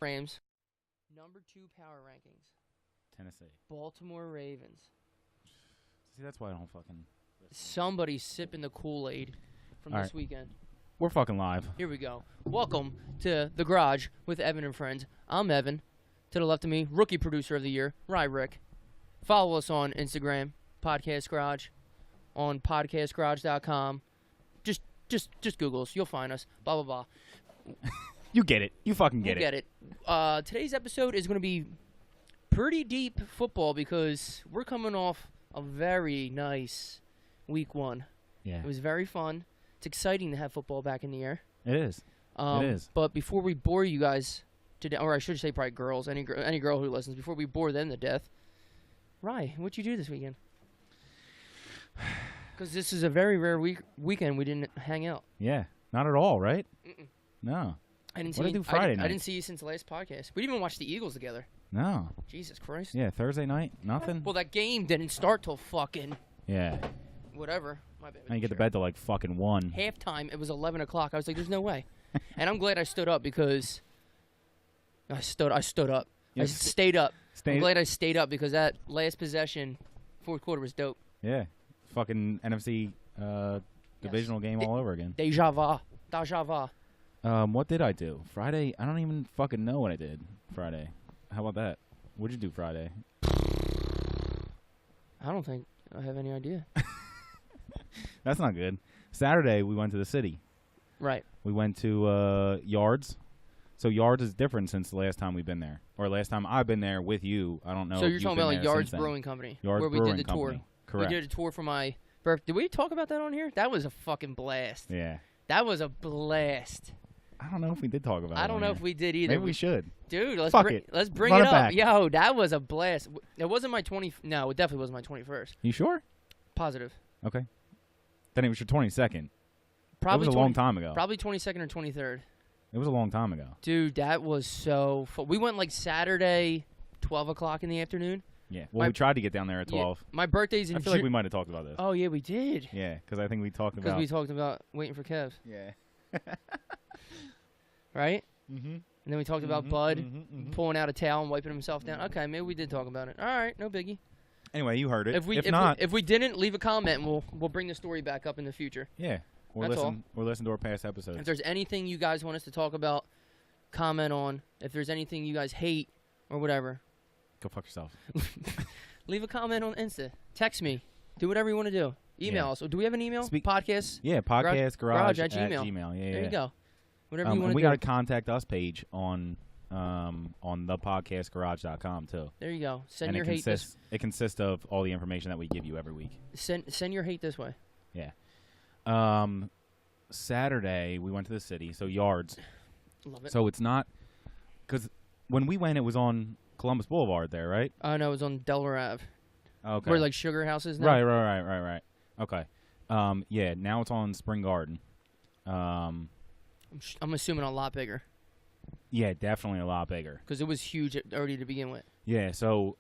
Rams. Number 2 power rankings. Tennessee. Baltimore Ravens. See, that's why I don't fucking... Somebody's sipping the Kool-Aid from All this right. weekend. We're fucking live. Here we go. Welcome to The Garage with Evan and Friends. I'm Evan. To the left of me, Rookie Producer of the Year, Rick. Follow us on Instagram, Podcast Garage, on podcastgarage.com. Just Google us. You'll find us. Blah, blah, blah. You get it. You fucking We'll get it. Today's episode is going to be pretty deep football because we're coming off a very nice week 1. Yeah. It was very fun. It's exciting to have football back in the air. It is. It is. But before we bore you guys to death, or I should say probably girls, any girl who listens, before we bore them to death, Rye, what'd you do this weekend? Because this is a very rare weekend we didn't hang out. Yeah. Not at all, right? Mm-mm. No. I didn't What see did I do Friday I night? didn't see you since the last podcast. We didn't even watch the Eagles together. No. Jesus Christ. Yeah, Thursday night, nothing? Well, that game didn't start till fucking Yeah. whatever. My bad. I didn't get to bed till like fucking 1. Halftime, it was 11 o'clock. I was like, there's no way. And I'm glad I stood up because I stood up. Yeah, I stayed up. I'm Stay. glad I stayed up because that last possession, fourth quarter, was dope. Yeah. Fucking NFC divisional game all over again. Deja vu. What did I do? Friday? I don't even fucking know what I did Friday. How about that? What'd you do Friday? I don't think I have any idea. That's not good. Saturday, we went to the city. Right. We went to Yards. So Yards is different since the last time we've been there. Or last time I've been there with you. I don't know So if you're you've talking been about like there Yards since then. Brewing Company, Yards where we Brewing did the Company. tour. Correct. We did a tour for my birthday. Did we talk about that on here? That was a fucking blast. Yeah. That was a blast. I don't know if we did talk about it. I don't know if we did either. Maybe we should. Dude, let's Fuck bring it. let's bring Run it it up. back. Yo, that was a blast. It wasn't my 20. No, it definitely wasn't my 21st. You sure? Positive. Okay. Then it was your 22nd. Probably It was a long time ago. Probably 22nd or 23rd. It was a long time ago. Dude, that was so fun. We went like Saturday, 12 o'clock in the afternoon. Yeah. Well, we tried to get down there at 12. My birthday's in I feel like we might have talked about this. Oh, yeah, we did. Yeah, because I think we talked Because about... we talked about waiting for Kev, Yeah. right? Mm-hmm. And then we talked about Bud pulling out a towel and wiping himself down. Okay, maybe we did talk about it. All right, no biggie. Anyway, you heard it. If we didn't, leave a comment and we'll bring the story back up in the future. Yeah. Or That's listen to our past episodes. If there's anything you guys want us to talk about, comment on. If there's anything you guys hate or whatever, Go fuck yourself. leave a comment on Insta. Text me. Do whatever you want to do. Email us. Do we have an email? Podcast? Yeah, podcastgarage at Gmail. Yeah, There yeah. you go. Whatever you want and to we do. got a contact us page on thepodcastgarage.com too. There you go. Send And your hate this. it consists of all the information that we give you every week. Send your hate this way. Yeah. Saturday we went to the city, so Yards. Love it. So it's not because when we went, it was on Columbus Boulevard there, right? Oh no, it was on Delaware Ave. Okay. Where like Sugar House is now. Right. Okay. Yeah. Now it's on Spring Garden. I'm assuming a lot bigger Yeah, definitely a lot bigger. because it was huge already to begin with. Yeah. So,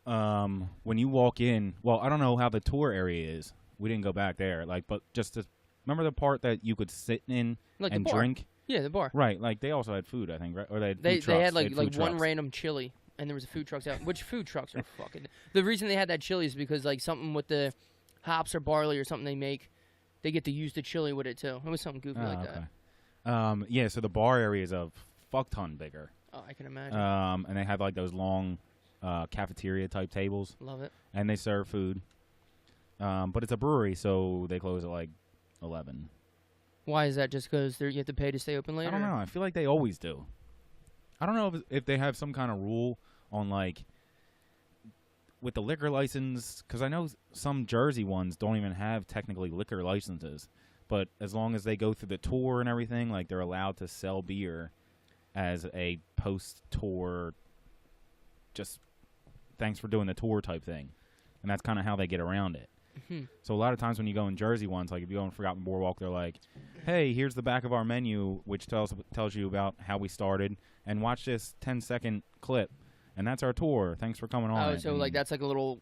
when you walk in, well, I don't know how the tour area is. We didn't go back there. But just to remember the part that you could sit in Like and the bar. drink. Yeah, the bar. Right. Like they also had food, I think, right? Or they had They food trucks. had like food one trucks. random chili, and there was a food trucks out. Which food trucks are fucking? The reason they had that chili is because like something with the hops or barley or something they make, they get to use the chili with it too. It was something goofy like that. Yeah. So the bar area is a fuck ton bigger. Oh, I can imagine. And they have like those long cafeteria type tables, Love it. and they serve food. But it's a brewery, so they close at like 11. Why is that? Just because you have to pay to stay open later? I don't know. I feel like they always do. I don't know if they have some kind of rule on like with the liquor license, because I know some Jersey ones don't even have technically liquor licenses, but as long as they go through the tour and everything, like they're allowed to sell beer as a post-tour, just thanks for doing the tour type thing, and that's kind of how they get around it. Mm-hmm. So a lot of times when you go in Jersey ones, like if you go in Forgotten Boardwalk, they're like, hey, here's the back of our menu, which tells you about how we started, and watch this 10-second clip, and that's our tour. Thanks for coming on. Oh, so like that's like a little,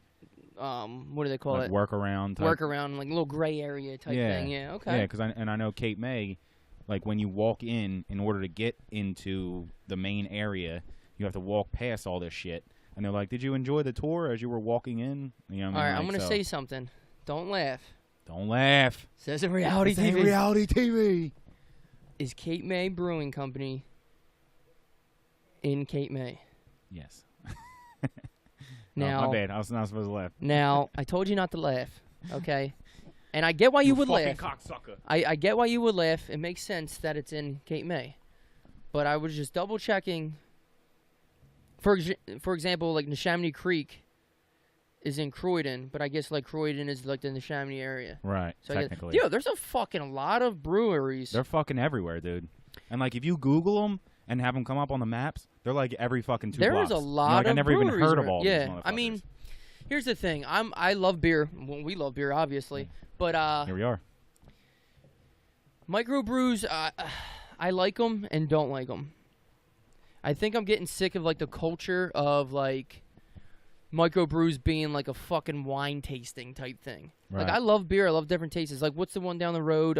what do they call like it? Workaround. Workaround, like a little gray area type thing. Yeah, okay. Yeah, because I know Cape May like when you walk in order to get into the main area, you have to walk past all this shit. And they're like, "Did you enjoy the tour as you were walking in?" You know what I mean? All right, like, I'm gonna say something. Don't laugh. Don't laugh. Says in reality This ain't TV. reality TV. Is Cape May Brewing Company in Cape May? Yes. Now, oh, my bad. I was not supposed to laugh. Now, I told you not to laugh, okay? And I get why you would laugh. Cocksucker. I get why you would laugh. It makes sense that it's in Cape May. But I was just double checking. For example, like Neshaminy Creek is in Croydon, but I guess like Croydon is like the Neshaminy area. Right, So technically. There's a fucking lot of breweries. They're fucking everywhere, dude. And like if you Google them and have them come up on the maps, they're like every fucking 2 blocks. There is a lot like, of I never even breweries heard of around. all these Yeah, motherfuckers. I mean, here's the thing. I love beer. Well, we love beer, obviously. But here we are. microbrews, I like them and don't like them. I think I'm getting sick of like the culture of like microbrews being like a fucking wine tasting type thing. Right. Like I love beer, I love different tastes. Like what's the one down the road?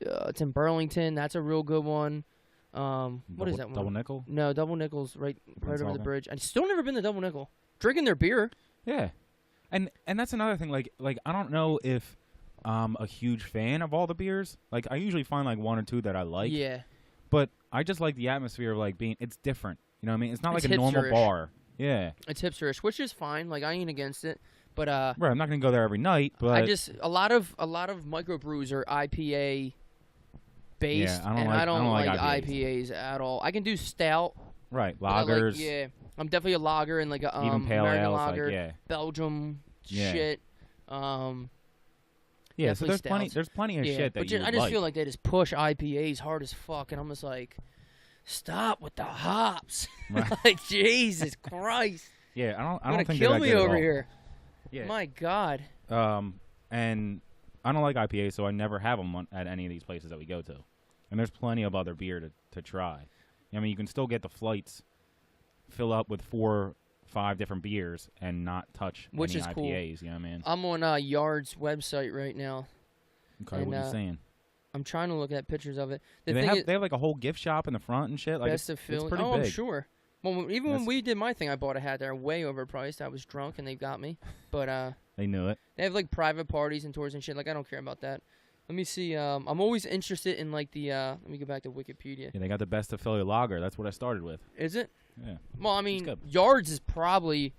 It's in Burlington. That's a real good one. What is that one? Double Nickel? No, Double Nickel's right over the Salvin? bridge. I still never been to Double Nickel. Drinking their beer. Yeah. And that's another thing. Like I don't know if I'm a huge fan of all the beers. Like I usually find like 1 or 2 that I like. Yeah. But I just like the atmosphere of like being. It's different. You know what I mean? It's not It's like a normal hipsterish. bar. Yeah. It's hipsterish, which is fine. Like I ain't against it. But Right. I'm not gonna go there every night. But I just a lot of microbrews are IPA based, Yeah, I don't like IPAs. IPAs at all. I can do stout. right. but I Lagers. like, yeah, I'm definitely a lager and like a even pale American ales. lager, Like yeah. Belgium Yeah. shit. Yeah. So definitely there's plenty. stouts. There's plenty of Yeah, shit that but you I would just like. feel like they just push IPAs hard as fuck, and I'm just like, stop with the hops. Right. Like Jesus Christ, Yeah. I you're don't gonna think kill they're that me good at over all. here. Yeah. My God. And I don't like IPAs, so I never have them at any of these places that we go to. And there's plenty of other beer to try. I mean, you can still get the flights, fill up with 4, 5 different beers, and not touch Which any is cool. IPAs. You know what I mean? I'm on Yard's website right now. Okay, and, what are you saying? I'm trying to look at pictures of it. The They thing have is, they have like a whole gift shop in the front and shit. Like best of it's Philly. pretty Oh, big. I'm sure. Well, even when That's- we did my thing, I bought a hat there, way overpriced. I was drunk and they got me. But They knew it. they have like private parties and tours and shit. Like I don't care about that. Let me see. I'm always interested in like the. Let me go back to Wikipedia. Yeah, they got the best of Philly lager. That's what I started with. Is it? Yeah. Well, I mean, good. Yards is probably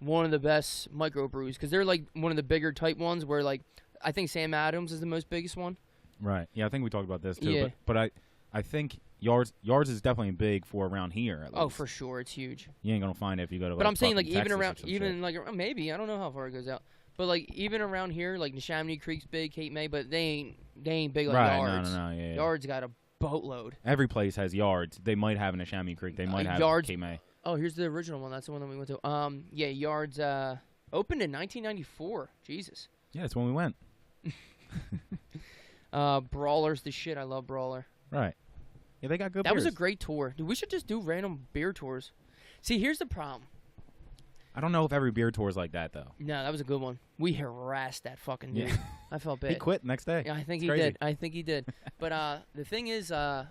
one of the best microbrews because they're like one of the bigger type ones. Where like I think Sam Adams is the most biggest one. Right. Yeah, I think we talked about this too. Yeah. But I think Yards is definitely big for around here. At least. Oh, for sure, it's huge. You ain't gonna find it if you go to. But I'm saying like fucking even Texas or around, some even shit. like maybe I don't know how far it goes out. But like even around here, like Neshaminy Creek's big, Cape May, but they ain't big like right. Yards. No. Yeah. Yards got a boatload. Every place has yards. They might have in a Chamois Creek. They might have Yards- Cape May. Oh, here's the original one. That's the one that we went to. Yeah, Yards opened in 1994. Jesus. Yeah, that's when we went. Brawler's the shit. I love Brawler. Right. Yeah, they got good That beers. was a great tour. Dude, we should just do random beer tours. See, here's the problem. I don't know if every beer tour is like that though. No, that was a good one. We harassed that fucking dude. Yeah. I felt bad. He quit next day. Yeah, I think It's he crazy. did. I think he did. But the thing is, I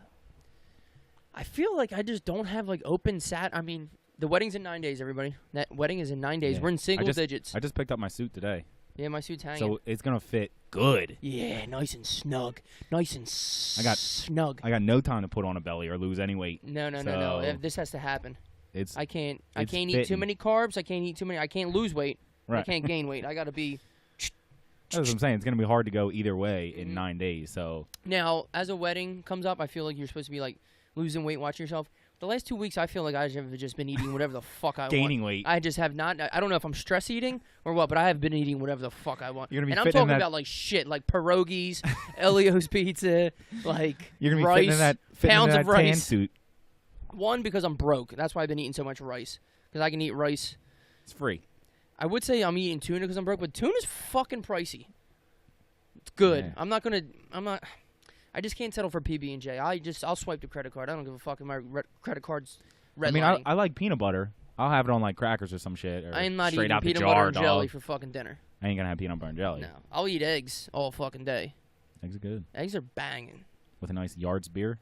feel like I just don't have like open sat. I mean, the wedding's in 9 days, everybody. That wedding is in 9 days. Yeah. We're in single digits. I just picked up my suit today, Yeah, my suit's hanging. so it's gonna fit good. Yeah, nice and snug. Nice and snug. I got no time to put on a belly or lose any weight. No. So- This has to happen. It's I can't it's eat too fitting. many carbs. I can't eat too many. I can't lose weight. I right. can't gain weight. I got to be. That's what I'm saying. It's gonna be hard to go either way in Mhm. 9 days. So Now, as a wedding comes up, I feel like you're supposed to be like losing weight, watching yourself. The last 2 weeks, I feel like I've just been eating whatever the fuck I want. gaining weight. I just have not. I don't know if I'm stress eating or what, but I have been eating whatever the fuck I want. You're gonna be and I'm fitting in talking that- about like shit, like pierogies, Elio's pizza, like You're gonna be rice, fitting in that pounds in of that tan rice. suit. One, because I'm broke. That's why I've been eating so much rice. Because I can eat rice. It's free. I would say I'm eating tuna because I'm broke, but tuna's fucking pricey. It's good. Yeah. I'm not. I just can't settle for PB&J. I'll swipe the credit card. I don't give a fuck if my credit card's red. I mean, I like peanut butter. I'll have it on like crackers or some shit. Or I'm not straight eating out the peanut jar, butter and dog. jelly for fucking dinner. I ain't gonna have peanut butter and jelly. No, I'll eat eggs all fucking day. Eggs are good. Eggs are banging. with a nice Yards beer.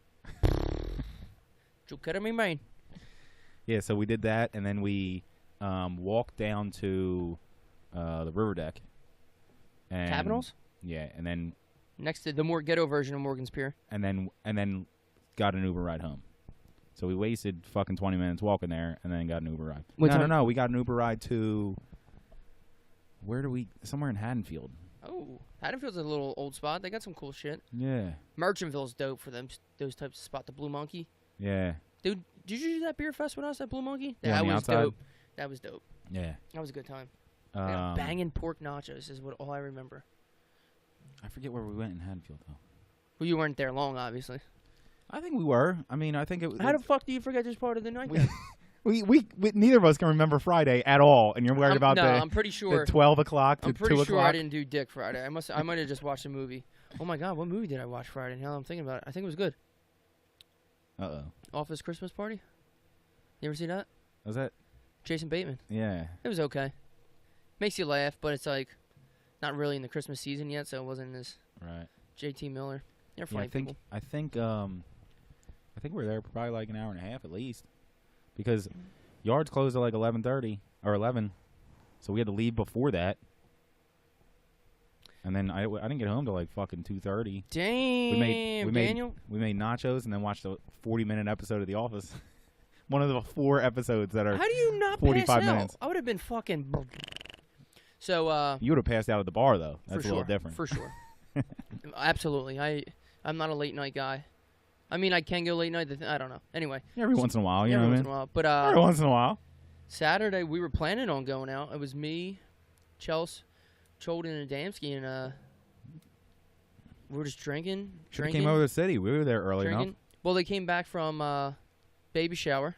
You kidding me, man? Yeah, so we did that, and then we walked down to the river deck. And Capitals? Yeah, and then Next to the more ghetto version of Morgan's Pier. and then got an Uber ride home. So we wasted fucking 20 minutes walking there, and then got an Uber ride. No. We got an Uber ride to somewhere in Haddonfield. Oh, Haddonfield's a little old spot. They got some cool shit. Yeah. Merchantville's dope for them. Those types of spot. The Blue Monkey. Yeah. Dude, did you do that beer fest with us at Blue Monkey? Yeah, That on the was outside? dope. That was dope. Yeah. That was a good time. Banging pork nachos is all I remember. I forget where we went in Haddonfield though. Well, you weren't there long, obviously. I think we were. I mean, I think it was. How the fuck do you forget this part of the night? We neither of us can remember Friday at all, and you're worried about I'm pretty sure. the 12 o'clock to I'm 2 pretty o'clock. sure I didn't do Dick Friday. I might have just watched a movie. Oh my god, what movie did I watch Friday? Now I'm thinking about it. I think it was good. Uh-oh. Office Christmas Party. You ever see that? Was that? Jason Bateman. Yeah. It was okay. Makes you laugh, but it's like not really in the Christmas season yet, so it wasn't as Right. JT Miller. They're Yeah, funny people. I think we were there for probably like an hour and a half at least, because Yards closed at like 11:30 or 11, so we had to leave before that. And then I didn't get home till like fucking 2:30. Damn, Daniel. We made nachos and then watched a 40-minute episode of The Office. One of the 4 episodes that are How do you not 45 pass minutes. out? I would have been fucking. So You would have passed out at the bar though. That's for a little sure, different. For sure. Absolutely. I'm not a late night guy. I mean, I can go late night. I don't know. Anyway. Every once in a while, you know what I Every mean? once in a while. But Every once in a while. Saturday we were planning on going out. It was me, Chelsea, Cholden, and Adamski, and we were just drinking. Came over to the city. We were there early enough. Well, they came back from baby shower.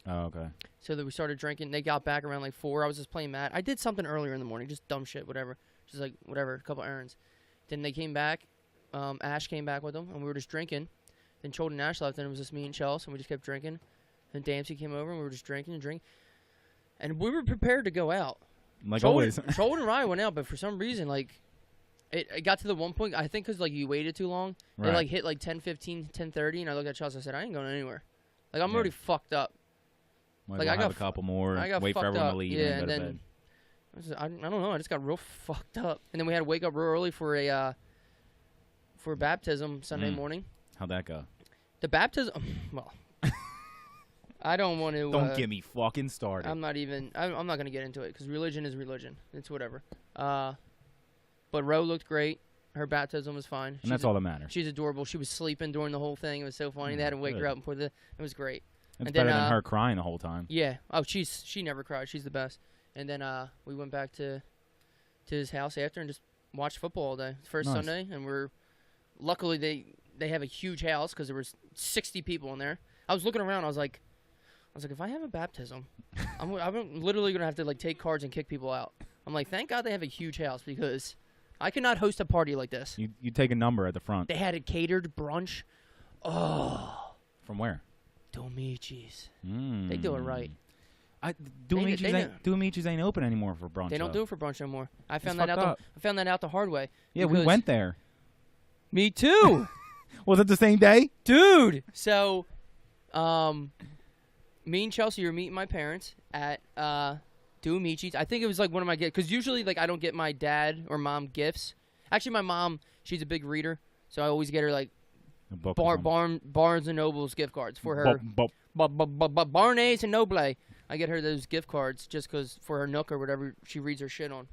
Oh, okay. So that we started drinking. They got back around like 4. I was just playing Matt. I did something earlier in the morning, just dumb shit, whatever. Just like whatever, a couple errands. Then they came back. Ash came back with them, and we were just drinking. Then Cholden and Ash left, and it was just me and Chelsea, and we just kept drinking. Then Dempsey came over, and we were just drinking and drinking. And we were prepared to go out. Like always. Cholden and I went out, but for some reason, like, it got to the one point, I think because, like, you waited too long. Right. It, like, hit, like, 10:15, 10:30, and I looked at Chelsea, I said, I ain't going anywhere. Like, I'm already fucked up. Like I got a couple more. I got wait for fucked everyone up. to leave Yeah, and and then go then to bed. I don't know. I just got real fucked up, and then we had to wake up real early for a baptism Sunday morning. How'd that go? The baptism. Well, I don't want to. Don't get me fucking started. I'm not even. I'm not gonna get into it because religion is religion. It's whatever. But Ro looked great. Her baptism was fine. And that's all that matters. She's adorable. She was sleeping during the whole thing. It was so funny. They had to wake her up and put it was great. It's and better then, than her crying the whole time. Yeah. Oh, she never cried. She's the best. And then we went back to his house after and just watched football all day. First Nice. Sunday, and luckily they have a huge house because there was 60 people in there. I was looking around. I was like, if I have a baptism, I'm literally gonna have to like take cards and kick people out. I'm like, thank God they have a huge house because I could not host a party like this. You take a number at the front. They had a catered brunch. Oh. From where? Domici's. They do it right. Domici's ain't open anymore for brunch. They don't do it for brunch anymore. I found that out the hard way. Yeah, we went there. Me too. Was it the same day? Dude. So, me and Chelsea were meeting my parents at Domici's. I think it was like one of my gifts. Because usually, like, I don't get my dad or mom gifts. Actually, my mom, she's a big reader. So I always get her, like, Barnes and Noble's gift cards for her. Barnes and Noble. I get her those gift cards just because for her Nook or whatever she reads her shit on.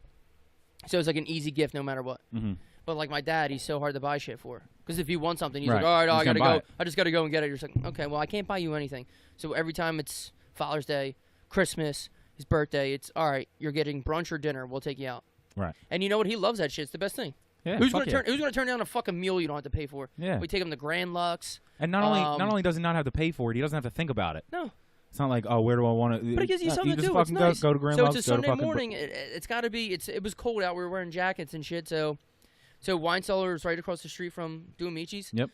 So it's like an easy gift no matter what. Mm-hmm. But like my dad, he's so hard to buy shit for. Because if you want something, he's right. like, all right, I gotta go. It. I just gotta go and get it. You're just like, okay, well I can't buy you anything. So every time it's Father's Day, Christmas, his birthday, it's all right. You're getting brunch or dinner. We'll take you out. Right. And you know what? He loves that shit. It's the best thing. Yeah, Who's gonna turn down a fucking meal you don't have to pay for? Yeah. We take him to Grand Lux. And not only does he not have to pay for it, he doesn't have to think about it. No. It's not like, oh, where do I want to? But it gives you something to do. It's nice. Go to Grand Lux. So it's a Sunday morning. It's got to be. It was cold out. We were wearing jackets and shit. So Wine Cellar is right across the street from Domici's. Yep.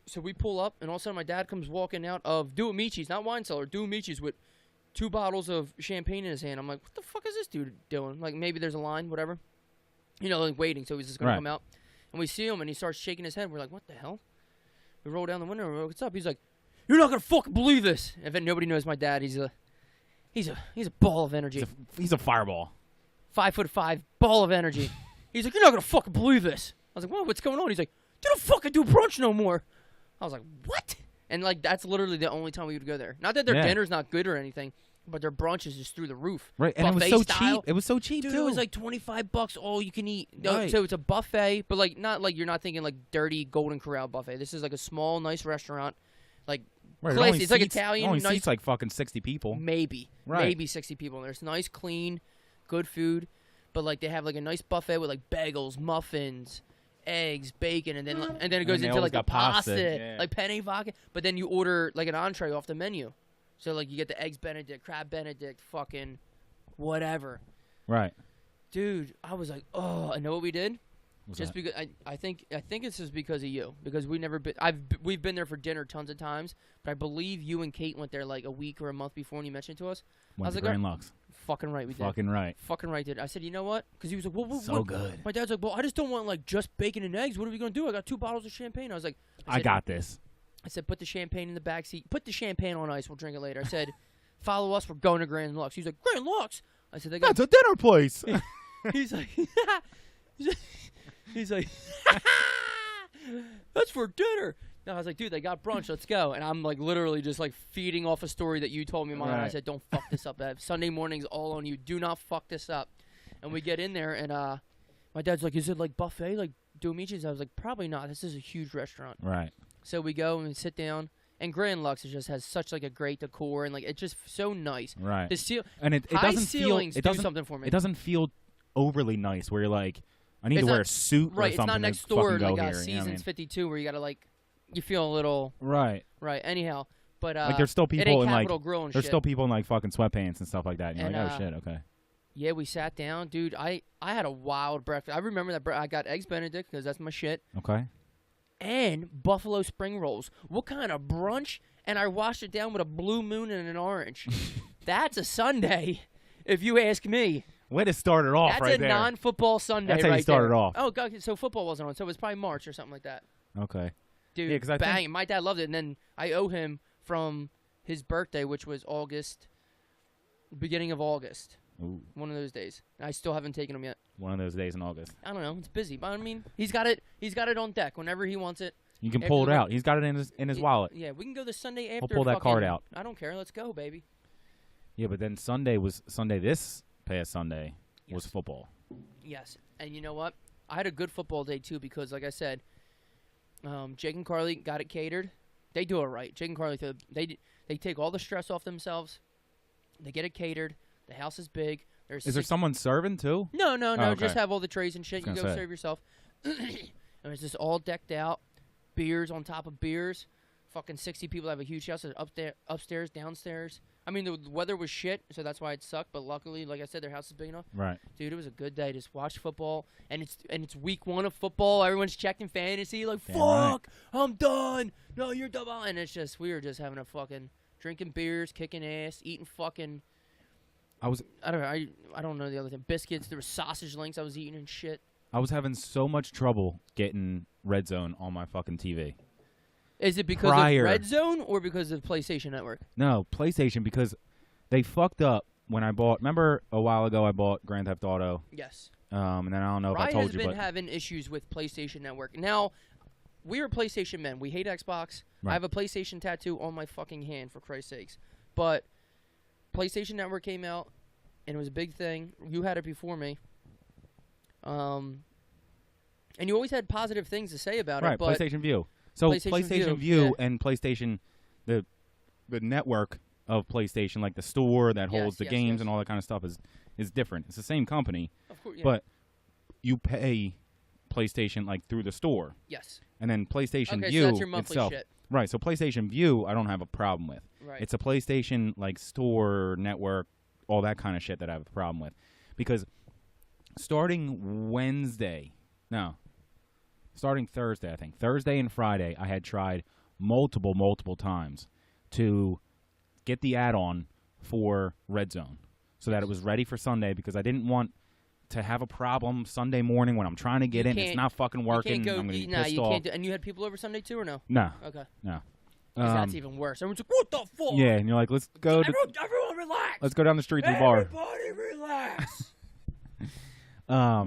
So we pull up, and all of a sudden my dad comes walking out of Domici's, not Wine Cellar, Domici's with 2 bottles of champagne in his hand. I'm like, what the fuck is this dude doing? Like maybe there's a line, whatever. You know, like waiting. So he's just gonna come out, and we see him, and he starts shaking his head. We're like, what the hell? We roll down the window. And what's up? He's like, "You're not gonna fucking believe this." If nobody knows my dad, he's a ball of energy. He's a fireball. 5'5" ball of energy. He's like, "You're not gonna fucking believe this." I was like, "What? What's going on?" He's like, "They don't fucking do brunch no more." I was like, "What?" And like that's literally the only time we would go there. Not that their dinner's not good or anything, but their brunch is just through the roof. Right, and buffet it was so style. cheap. It was so cheap Dude, too. it was like $25 all you can eat. Right. So it's a buffet, but like not like you're not thinking like dirty Golden Corral buffet. This is like a small, nice restaurant, like classy. It's like Italian. Only nice, seats like fucking 60 people. maybe 60 people. There's nice, clean, good food, but like they have like a nice buffet with like bagels, muffins, eggs, bacon, and then it goes into like a pasta, like penne vodka. But then you order like an entree off the menu, so like you get the eggs Benedict, crab Benedict, fucking whatever. Right. Dude, I was like, oh, I know what we did. What's Just that? because I think it's just because of you, because we've been there for dinner tons of times, but I believe you and Kate went there like a week or a month before when you mentioned it to us. Went I was to like, Grand Lux. Fucking right, we did. Fucking right. Fucking right, did. I said, you know what? Because he was like, well, So good. My dad's like, well, I just don't want like just bacon and eggs. What are we gonna do? I got 2 bottles of champagne. I was like, I got this. I said, put the champagne in the back seat. Put the champagne on ice. We'll drink it later. I said, follow us. We're going to Grand Lux. He's like, Grand Lux. I said, That's a dinner place. He's like, he's like, that's for dinner. No, I was like, dude, they got brunch. Let's go. And I'm like literally just like feeding off a story that you told me, Mom. Right. I said, don't fuck this up. Sunday morning's all on you. Do not fuck this up. And we get in there, and my dad's like, is it like buffet, like Domici's? I was like, probably not. This is a huge restaurant. Right. So we go and we sit down. And Grand Lux just has such like a great decor, and like it's just so nice. Right. The and it high doesn't ceilings feel. It do doesn't something for me. It doesn't feel overly nice. Where you're like, I need It's to wear not- a suit right, or something it's not next to door fucking go like here. Seasons you know what I mean? 52 where you gotta like, you feel a little Right. right. Anyhow, but Like there's still it people ain't in like Capitol Grill and there's shit. still people in like fucking sweatpants and stuff like that. And you're And, like, oh shit, okay. Yeah, we sat down, dude. I had a wild breakfast. I remember that I got eggs Benedict because that's my shit, Okay. and buffalo spring rolls. What kind of brunch? And I washed it down with a blue moon and an orange. That's a Sunday, if you ask me. Way to start it off That's right a there. non-football Sunday. That's how you right started there. off. Oh god, so football wasn't on, so it was probably March or something like that. Okay. Dude, Yeah, 'cause I bang! think- My dad loved it, and then I owe him from his birthday, which was beginning of August, Ooh, one of those days. I still haven't taken him yet. one of those days in August. I don't know, it's busy, but I mean, he's got it on deck whenever he wants it. You can After pull it the- out. He's got it in his wallet. Yeah, we can go the Sunday after. pull that card fucking- out. I don't care. Let's go, baby. Yeah, but then this past Sunday was Yes. football. Yes, and you know what? I had a good football day too because, like I said, Jake and Carly got it catered. They do it right. Jake and Carly, they take all the stress off themselves. They get it catered. The house is big. Is there someone serving too? No. Oh, okay. Just have all the trays and shit. You I was go gonna say. serve yourself. And it's just all decked out. Beers on top of beers. Fucking 60 people have a huge house. Upstairs, downstairs. I mean, the weather was shit, so that's why it sucked. But luckily, like I said, their house is big enough. Right. Dude, it was a good day. Just watch football, and it's week 1 of football. Everyone's checking fantasy. Like, Damn right. fuck, I'm done. No, you're done. And it's just we were just having a fucking drinking beers, kicking ass, eating fucking. I don't know the other thing. Biscuits. There were sausage links I was eating and shit. I was having so much trouble getting Red Zone on my fucking TV. Is it because of Red Zone or because of PlayStation Network? No, PlayStation, because they fucked up when I bought. Remember a while ago I bought Grand Theft Auto. Yes. And then I don't know if I Ryan told has you, been but having issues with PlayStation Network. Now, we are PlayStation men. We hate Xbox. Right. I have a PlayStation tattoo on my fucking hand, for Christ's sakes. But PlayStation Network came out, and it was a big thing. You had it before me. And you always had positive things to say about right, it. But PlayStation View. So PlayStation View yeah. and PlayStation, the network of PlayStation, like the store that holds the games and all that kind of stuff, is different. It's the same company, of course, yeah. but you pay PlayStation like through the store. Yes. And then PlayStation Okay, View so that's your monthly itself. shit. Right, so PlayStation View I don't have a problem with. Right. It's a PlayStation like store, network, all that kind of shit that I have a problem with. Because starting Thursday, I think. Thursday and Friday, I had tried multiple times to get the add-on for Red Zone so that it was ready for Sunday because I didn't want to have a problem Sunday morning when I'm trying to get in. It's not fucking working. You I'm gonna be nah, pissed you off. can't do, and you had people over Sunday too, or no? No. Okay. No. 'Cause that's even worse. Everyone's like, "What the fuck?" Yeah, and you're like, let's go. Everyone relax. Let's go down the street to the bar. Everybody relax.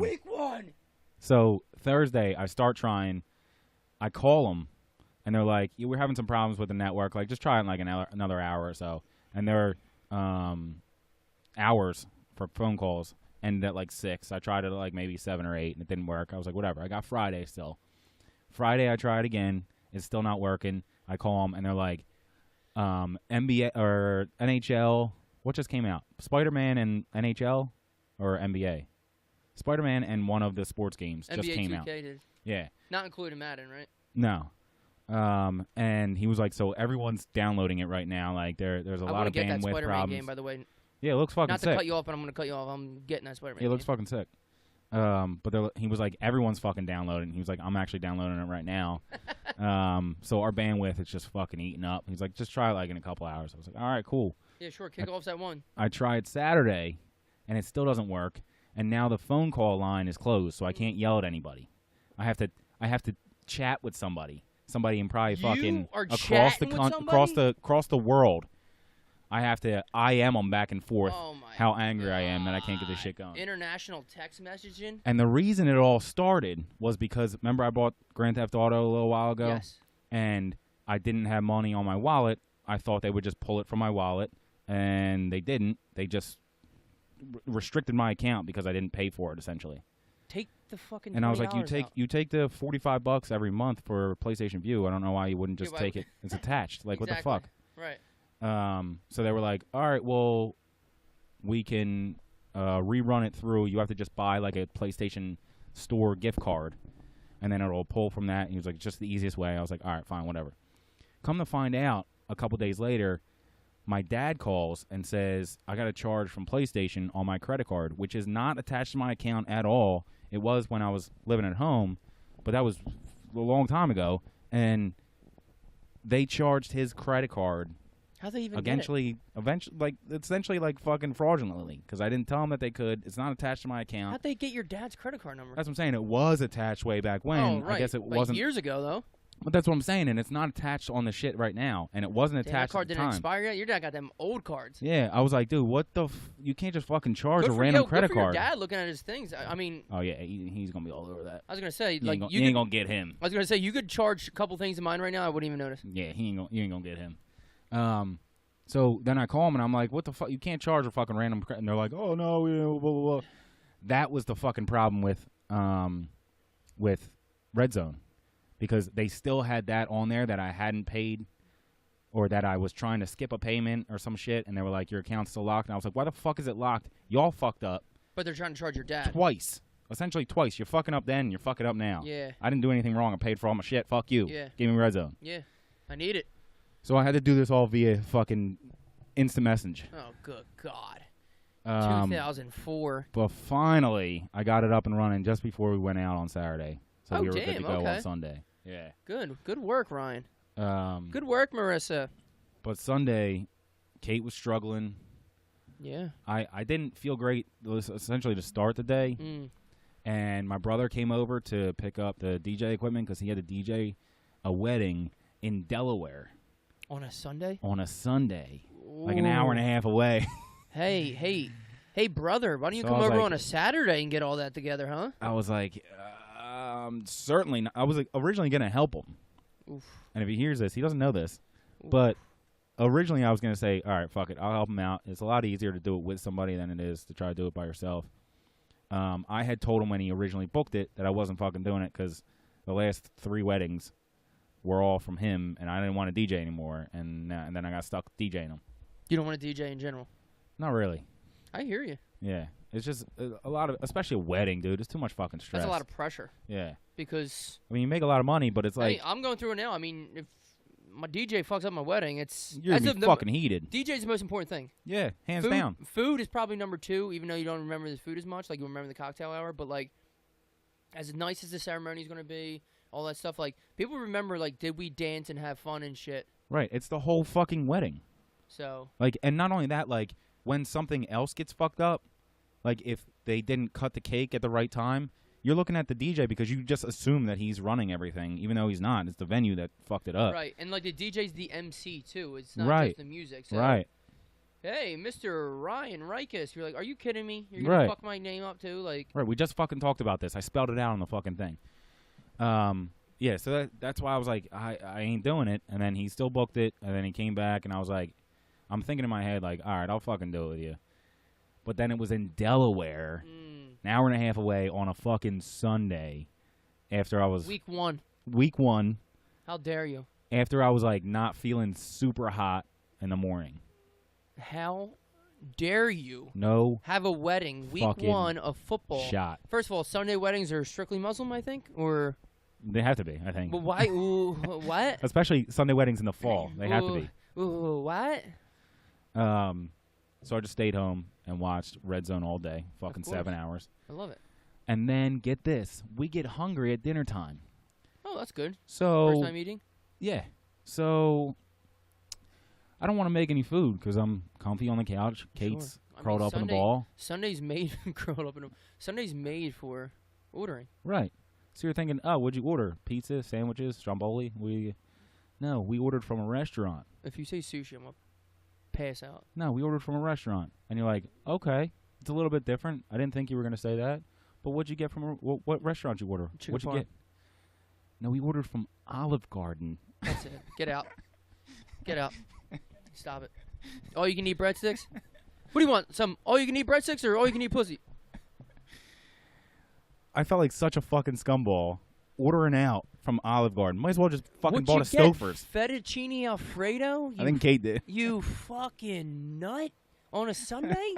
Week 1. So Thursday, I start trying. I call them, and they're like, yeah, "We're having some problems with the network. Like, just try it in like another hour or so." And they're hours for phone calls, and at like 6. I tried it at like maybe 7 or 8, and it didn't work. I was like, whatever. I got Friday still. Friday, I tried again. It's still not working. I call them, and they're like, NBA or NHL. What just came out? Spider-Man and NHL or NBA? Spider-Man and one of the sports games NBA just came 2K out. Did. Yeah. Not including Madden, right? No. And he was like, so everyone's downloading it right now. Like there's a lot of bandwidth that Spider-Man problems. game, by the way. Yeah, it looks fucking sick. sick. Not to cut you off, but I'm going to cut you off. I'm getting that Spider-Man. It looks fucking sick. But he was like, everyone's fucking downloading. He was like, I'm actually downloading it right now. So our bandwidth is just fucking eating up. He's like, just try it like in a couple hours. I was like, all right, cool. Yeah, sure. Kickoff's at 1. I tried Saturday, and it still doesn't work. And now the phone call line is closed, so I can't yell at anybody. I have to chat with somebody in probably fucking across the world. I have to IM them back and forth. Oh my how angry I am that I can't get this shit going. International text messaging. And the reason it all started was because remember I bought Grand Theft Auto a little while ago. Yes. And I didn't have money on my wallet. I thought they would just pull it from my wallet, and they didn't. They just restricted my account because I didn't pay for it essentially. Take the fucking. And I was like, out. you take the $45 every month for PlayStation View. I don't know why you wouldn't just take it. It's attached. Like exactly. What the fuck? Right. So they were like, all right, well, we can rerun it through. You have to just buy like a PlayStation Store gift card, and then it'll pull from that. And he was like, it's just the easiest way. I was like, all right, fine, whatever. Come to find out, a couple days later, my dad calls and says, I got a charge from PlayStation on my credit card, which is not attached to my account at all. It was when I was living at home, but that was a long time ago. And they charged his credit card. How'd they even eventually, like essentially, like fucking fraudulently, because I didn't tell them that they could. It's not attached to my account. How'd they get your dad's credit card number? That's what I'm saying. It was attached way back when. Oh, right. I guess it like wasn't years ago, though. But that's what I'm saying, and it's not attached on the shit right now, and it wasn't attached that card at the didn't time. expire yet. Your dad got them old cards. Yeah, I was like, dude, what the? You can't just fucking charge a random credit good for card. Your dad looking at his things. I mean. Oh yeah, he's gonna be all over that. I was gonna say, you like, ain't gonna get him. I was gonna say you could charge a couple things of mine right now. I wouldn't even notice. Yeah, you ain't gonna get him. So then I call him and I'm like, what the fuck? You can't charge a fucking random credit. And they're like, oh no, blah, blah, blah. That was the fucking problem with Red Zone, because they still had that on there that I hadn't paid, or that I was trying to skip a payment or some shit, and they were like, your account's still locked. And I was like, why the fuck is it locked? Y'all fucked up. But they're trying to charge your dad. Twice. Essentially twice. You're fucking up then, you're fucking up now. Yeah. I didn't do anything wrong. I paid for all my shit. Fuck you. Yeah. Give me Red Zone. Yeah. I need it. So I had to do this all via fucking instant message. Oh, good God. 2004. But finally, I got it up and running just before we went out on Saturday. So we were good to go on Sunday. Yeah. Good work, Ryan. Good work, Marissa. But Sunday, Kate was struggling. Yeah. I didn't feel great, essentially, to start the day. And my brother came over to pick up the DJ equipment because he had to DJ a wedding in Delaware. On a Sunday? On a Sunday. Ooh. Like an hour and a half away. Hey, brother, why don't you So come I was over like, on a Saturday and get all that together, huh? I was like, certainly not. I was originally going to help him. Oof. And if he hears this, he doesn't know this. Oof. But originally I was going to say, all right, fuck it. I'll help him out. It's a lot easier to do it with somebody than it is to try to do it by yourself. I had told him when he originally booked it that I wasn't fucking doing it because the last 3 weddings were all from him, and I didn't want to DJ anymore. And then I got stuck DJing them. You don't want to DJ in general? Not really. I hear you. Yeah. It's just a lot of, especially a wedding, dude. It's too much fucking stress. That's a lot of pressure. Yeah. Because I mean, you make a lot of money, but it's like, hey, I'm going through it now. I mean, if my DJ fucks up my wedding, you're gonna be fucking heated. DJ's the most important thing. Yeah, hands down. Food is probably number 2, even though you don't remember the food as much. Like, you remember the cocktail hour. But, like, as nice as the ceremony is going to be, all that stuff, like, people remember, like, did we dance and have fun and shit? Right. It's the whole fucking wedding. So. Like, and not only that, like, when something else gets fucked up, like if they didn't cut the cake at the right time, you're looking at the DJ because you just assume that he's running everything, even though he's not. It's the venue that fucked it up. Right, and like the DJ's the MC too. It's not Right. just the music. So, Right. hey, Mr. Ryan Rikus, you're like, are you kidding me? You're gonna Right. fuck my name up too? Like, Right. We just fucking talked about this. I spelled it out on the fucking thing. Yeah. So that's why I was like, I ain't doing it. And then he still booked it. And then he came back, and I was like, I'm thinking in my head like, all right, I'll fucking do it with you. But then it was in Delaware, an hour and a half away on a fucking Sunday. After I was week 1. Week 1. How dare you? After I was like not feeling super hot in the morning. How dare you? No. Have a wedding week 1 of football. Shot. First of all, Sunday weddings are strictly Muslim, I think, or They have to be, I think. but why? Ooh, what? Especially Sunday weddings in the fall. They have to be. Ooh, what? So I just stayed home and watched Red Zone all day, fucking 7 hours. I love it. And then get this, we get hungry at dinner time. Oh, that's good. So First time eating? Yeah. So I don't want to make any food because I'm comfy on the couch. Kate's curled up in the ball. Sunday's made curled up in a. Sunday's made for ordering. Right. So you're thinking, oh, what'd you order? Pizza, sandwiches, stromboli? No, we ordered from a restaurant. If you say sushi, I'm gonna pass out. No, we ordered from a restaurant. And you're like, okay, it's a little bit different. I didn't think you were going to say that. But what'd you get from what restaurant did you order? Chicken What'd you parm. get? No, we ordered from Olive Garden. That's it. Get out. Get out. Stop it. All you can eat breadsticks? What do you want? Some all you can eat breadsticks or all you can eat pussy? I felt like such a fucking scumball ordering out from Olive Garden. Might as well just fucking What'd bought you a Stouffer's. get? Fettuccine Alfredo? I think Kate did. You fucking nut on a Sunday?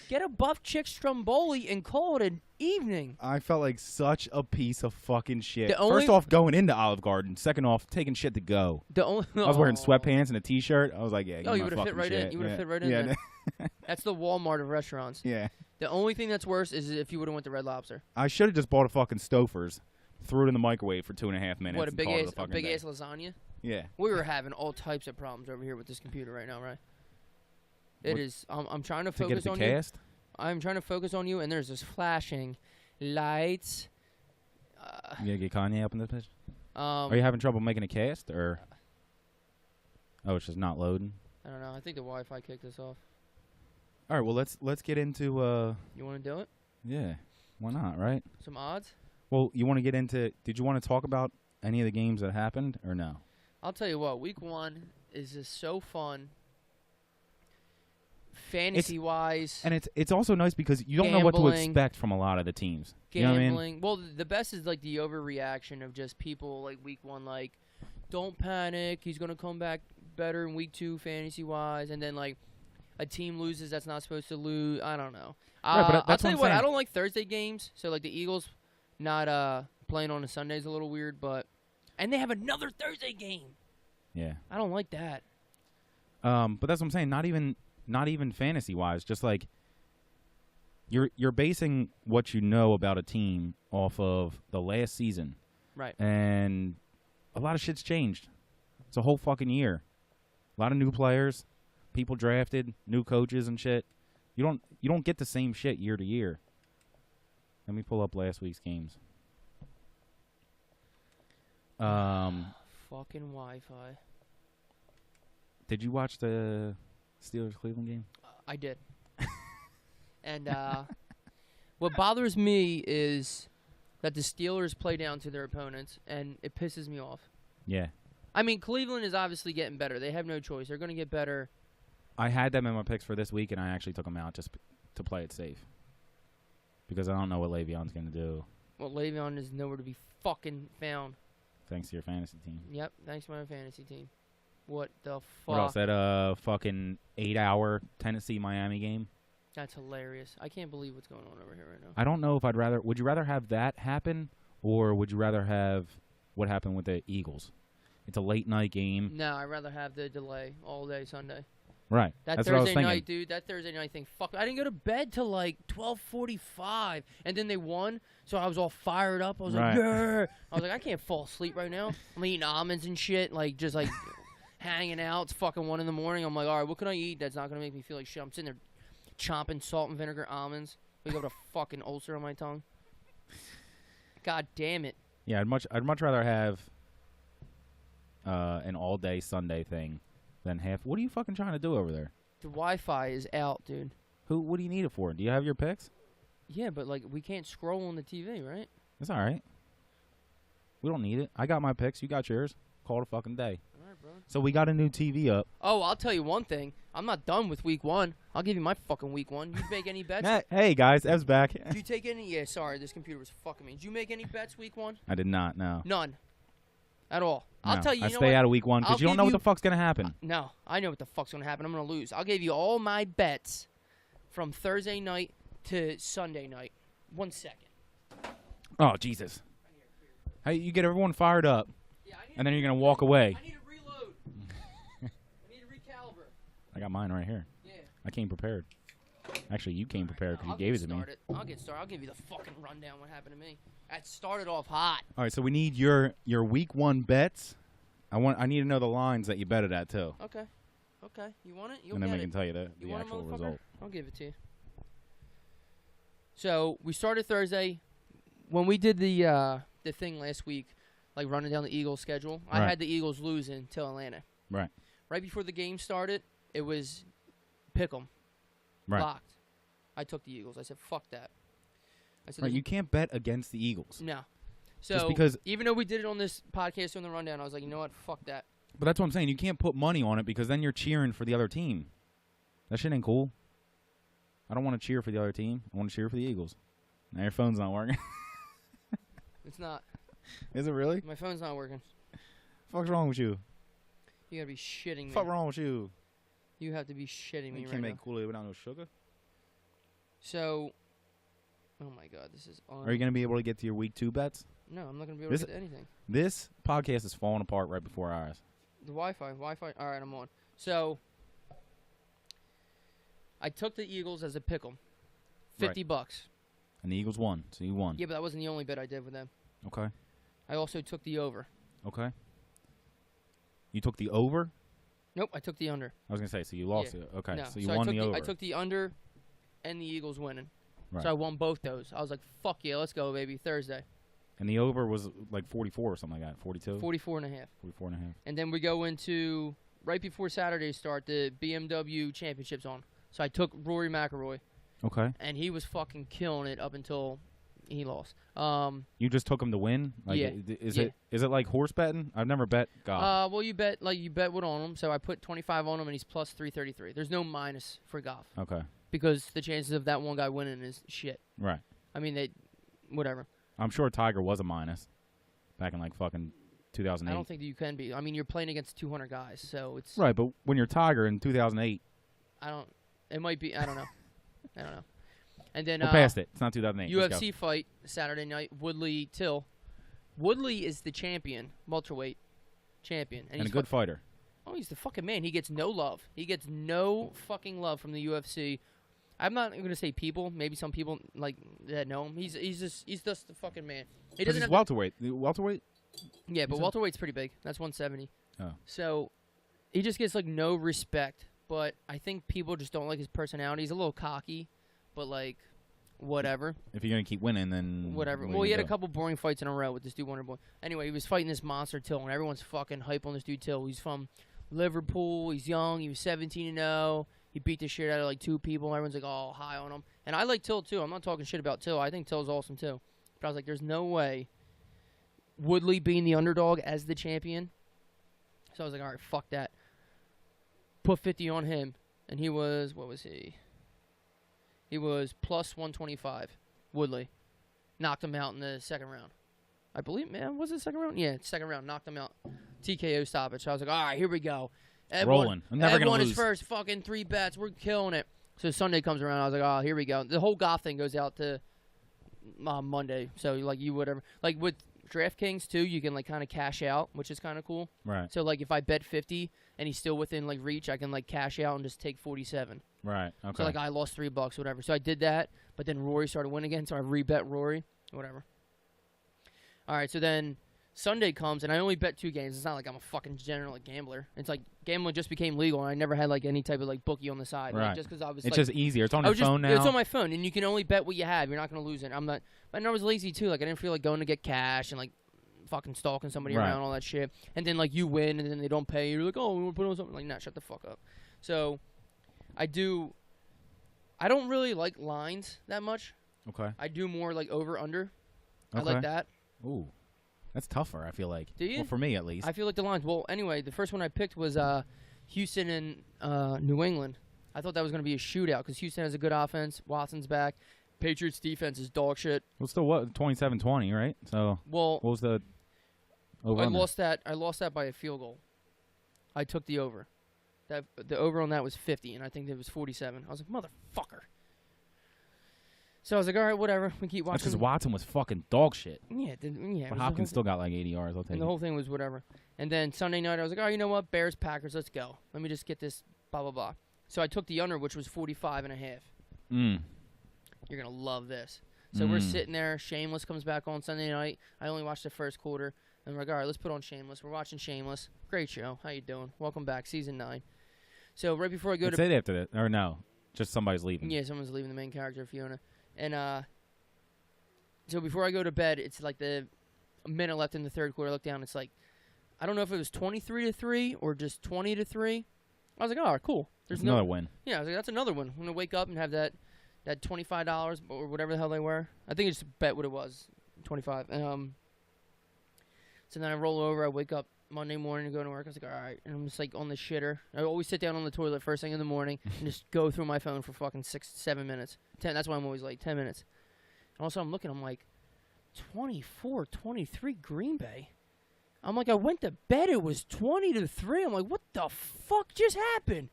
Get a buff chick stromboli and call it an evening. I felt like such a piece of fucking shit. The only- First off, going into Olive Garden. Second off, taking shit to go. The only I was wearing sweatpants and a T-shirt. I was like, yeah, Oh, you would have fit right in. You would have fit right in there. That's the Walmart of restaurants. Yeah. The only thing that's worse is if you would have went to Red Lobster. I should have just bought a fucking Stouffer's, threw it in the microwave for 2.5 minutes. What, a and big called it ass, a fucking day. lasagna? Yeah. We were having all types of problems over here with this computer right now, right? It What- is. I'm trying to To get focus it to on cast? you. I'm trying to focus on you, and there's this flashing lights. You gotta get Kanye up in this bitch? Um, Are you having trouble making a cast, or? Oh, it's just not loading. I don't know. I think the Wi-Fi kicked us off. All right. Well, let's get into You want to do it? yeah. Why not? Right. Some odds? Well, you want to get into? Did you want to talk about any of the games that happened, or no? I'll tell you what. Week 1 is just so fun. Fantasy-wise. And it's also nice because you don't know what to Gambling. expect from a lot of the teams. Gambling. You know what I mean? Well, the best is like the overreaction of just people like week 1, like, don't panic. He's gonna come back better in week 2, fantasy-wise, and then like a team loses that's not supposed to lose. I don't know. Right, but I'll that's tell what you I'm what. I saying. don't like Thursday games. So like the Eagles not playing on a Sunday is a little weird, but and they have another Thursday game. Yeah. I don't like that. But that's what I'm saying. Not even fantasy wise. Just like you're basing what you know about a team off of the last season, Right. and a lot of shit's changed. It's a whole fucking year. A lot of new players, people drafted, new coaches and shit. You don't get the same shit year to year. Let me pull up last week's games. Fucking Wi-Fi. Did you watch the Steelers-Cleveland game? I did. And what bothers me is that the Steelers play down to their opponents, and it pisses me off. Yeah. I mean, Cleveland is obviously getting better. They have no choice. They're going to get better. I had them in my picks for this week, and I actually took them out just to play it safe. Because I don't know what Le'Veon's going to do, Well, Le'Veon is nowhere to be fucking found. thanks to your fantasy team. Yep, thanks to my fantasy team. What the fuck? What else? That fucking 8-hour Tennessee-Miami game? That's hilarious. I can't believe what's going on over here right now. I don't know if I'd rather... Would you rather have that happen, or would you rather have what happened with the Eagles? It's a late-night game. No, I'd rather have the delay all day Sunday. Right. That That's what I was Thursday thinking. night, dude. That Thursday night thing. Fuck. I didn't go to bed till like 12:45, and then they won. So I was all fired up. I was Right. like, yeah. I was like, I can't fall asleep right now. I'm eating almonds and shit, like just like hanging out. It's fucking 1 a.m. I'm like, all right, what can I eat that's not gonna make me feel like shit? I'm sitting there chomping salt and vinegar almonds. Wake up with a fucking ulcer on my tongue. God damn it. Yeah, I'd much rather have an all day Sunday thing than half. What are you fucking trying to do over there? The Wi-Fi is out, dude. What do you need it for? Do you have your picks? Yeah, but like we can't scroll on the TV, right? It's all right. We don't need it. I got my picks. You got yours. Call it a fucking day. All right, brother. So we got a new TV up. Oh, I'll tell you one thing. I'm not done with week 1. I'll give you my fucking week 1. You make any bets? Hey guys, Ev's back. Did you take any? Yeah, sorry, this computer was fucking me. Did you make any bets week 1? I did not. No. None. At all. No. I'll tell you. I You know stay what? out of week 1 because you don't know what the fuck's gonna happen. No, I know what the fuck's gonna happen. I'm gonna lose. I'll give you all my bets from Thursday night to Sunday night. 1 second. Oh Jesus! Hey, you get everyone fired up, Yeah, and then you're gonna walk away. I need to reload. I need to recalibrate. I got mine right here. Yeah. I came prepared. Actually, you came prepared because you gave it to me. I'll get started. I'll give you the fucking rundown what happened to me. That started off hot. All right, so we need your week 1 bets. I need to know the lines that you betted at too. Okay. Okay. You want it? You'll And then get we it. can tell you the You want it, actual motherfucker? result. I'll give it to you. So we started Thursday. When we did the thing last week, like running down the Eagles schedule, I Right. had the Eagles losing to Atlanta. Right. Right before the game started, it was pick 'em. Right. Locked. I took the Eagles. I said, fuck that. I said, Right. You can't bet against the Eagles. no. So Just because. even though we did it on this podcast on the rundown, I was like, you know what? Fuck that. But that's what I'm saying. You can't put money on it because then you're cheering for the other team. That shit ain't cool. I don't want to cheer for the other team. I want to cheer for the Eagles. Now your phone's not working. It's not. Is it really? My phone's not working. Fuck's wrong with you? You gotta be shitting me. Fuck wrong with you? You have to be shitting me You right can't now. make Kool-Aid without no sugar. So, oh my God, this is on. Are you gonna be able to get to your week 2 bets? No, I'm not gonna be able This- to get to anything. This podcast is falling apart right before our eyes. The Wi-Fi. All right, I'm on. So, I took the Eagles as a pick'em. $50. And the Eagles won, so you won. Yeah, but that wasn't the only bet I did with them. Okay. I also took the over. Okay. You took the over? Nope, I took the under. I was going to say, so you lost Yeah. it. Okay, No, so you I won took the over. I took the under and the Eagles winning. Right. So I won both those. I was like, fuck yeah, let's go, baby, Thursday. And the over was like 44 or something like that. 42? 44 and a half. 44 and a half. And then we go into, right before Saturday start, the BMW Championship's on. So I took Rory McIlroy, Okay. and he was fucking killing it up until he lost. You just took him to win? Like, Yeah. Is Yeah. it like horse betting? I've never bet golf. Well, you bet what on him. So I put 25 on him, and he's plus 333. There's no minus for golf Okay. because the chances of that one guy winning is shit. Right. I mean, whatever. I'm sure Tiger was a minus back in like fucking 2008. I don't think that you can be. I mean, you're playing against 200 guys, so it's Right, but when you're Tiger in 2008, It might be. I don't know. I don't know. And then we're past it. It's not 2008. Let's UFC fight Saturday night. Woodley Till. Woodley is the champion, welterweight champion, and a he's good fighter. Oh, he's the fucking man. He gets no love. He gets no fucking love from the UFC. I'm not going to say people. Maybe some people like that know him. He's just the fucking man. He Because doesn't he's have welterweight. Welterweight? yeah, but he's a- welterweight's pretty big. That's 170. Oh. So he just gets like no respect. But I think people just don't like his personality. He's a little cocky, but like whatever. If you're going to keep winning, then Whatever. what Well, are he you had a gonna couple boring fights in a row with this dude Wonder Boy. Anyway, he was fighting this monster Till, and everyone's fucking hype on this dude Till. He's from Liverpool. He's young. He was 17-0. He beat the shit out of like 2 people. Everyone's like, oh, high on him. And I like Till too. I'm not talking shit about Till. I think Till's awesome too. But I was like, there's no way Woodley being the underdog as the champion. So I was like, all right, fuck that. Put 50 on him. And he was, what was he? He was plus 125, Woodley. Knocked him out in the second round. I believe, man, was it second round? Yeah, second round. Knocked him out. TKO stoppage. So I was like, all right, here we go. Rolling. I'm never Ed going won to his lose. first fucking 3 bets. We're killing it. So Sunday comes around. I was like, oh, here we go. The whole golf thing goes out to Monday. So, like, you whatever. Like, with DraftKings, too, you can, like, kind of cash out, which is kind of cool. Right. So, like, if I bet 50 and he's still within, like, reach, I can, like, cash out and just take 47. Right. Okay. So, like, I lost $3, whatever. So I did that, but then Rory started winning again, so I rebet Rory, whatever. All right, so then Sunday comes, and I only bet 2 games. It's not like I'm a fucking degenerate gambler. It's like gambling just became legal, and I never had like any type of like bookie on the side. Right. Like, just because I was. It's like, just easier. It's on your phone now. It's on my phone, and you can only bet what you have. You're not gonna lose it. I'm not. And I was lazy too. Like I didn't feel like going to get cash and like fucking stalking somebody Right. around all that shit. And then like you win, and then they don't pay. You're like, oh, we want to put on something. Like, nah, shut the fuck up. So, I don't really like lines that much. Okay. I do more like over under. I Okay. like that. Ooh, that's tougher. I feel like. Do you? Well, for me at least. I feel like the lines. Well, anyway, the first one I picked was Houston and New England. I thought that was going to be a shootout because Houston has a good offense. Watson's back. Patriots defense is dog shit. Well, still what 27-20, right? So. Well, What was the? Over I lost that by a field goal. I took the over. The over on that was 50, and I think it was 47. I was like, motherfucker. So I was like, all right, whatever. We keep watching. That's because Watson was fucking dog shit. Yeah, yeah. But Hopkins still got like 80 yards. I'll take And it. the whole thing was whatever. And then Sunday night, I was like, oh, you know what? Bears, Packers, let's go. Let me just get this blah, blah, blah. So I took the under, which was 45.5. You're going to love this. So we're sitting there. Shameless comes back on Sunday night. I only watched the first quarter. And we're like, all right, let's put on Shameless. We're watching Shameless. Great show. How you doing? Welcome back, Season 9. So right before I go Let's say after that. Or no. Just somebody's leaving. Yeah, someone's leaving, the main character, Fiona. And so before I go to bed, it's like a minute left in the third quarter. I look down. It's like, I don't know if it was 23-3 or just 20-3. I was like, oh, cool. There's another win. Yeah, I was like, that's another one. I'm going to wake up and have that $25 or whatever the hell they were. I think I just bet what it was, 25. So then I roll over. I wake up Monday morning to go to work. I was like, all right. And I'm just like on the shitter. I always sit down on the toilet first thing in the morning and just go through my phone for fucking 6-7 minutes. 10. That's why I'm always late. 10 minutes. And also I'm looking. I'm like, 24-23 Green Bay. I'm like, I went to bed. It was 20-3. I'm like, what the fuck just happened?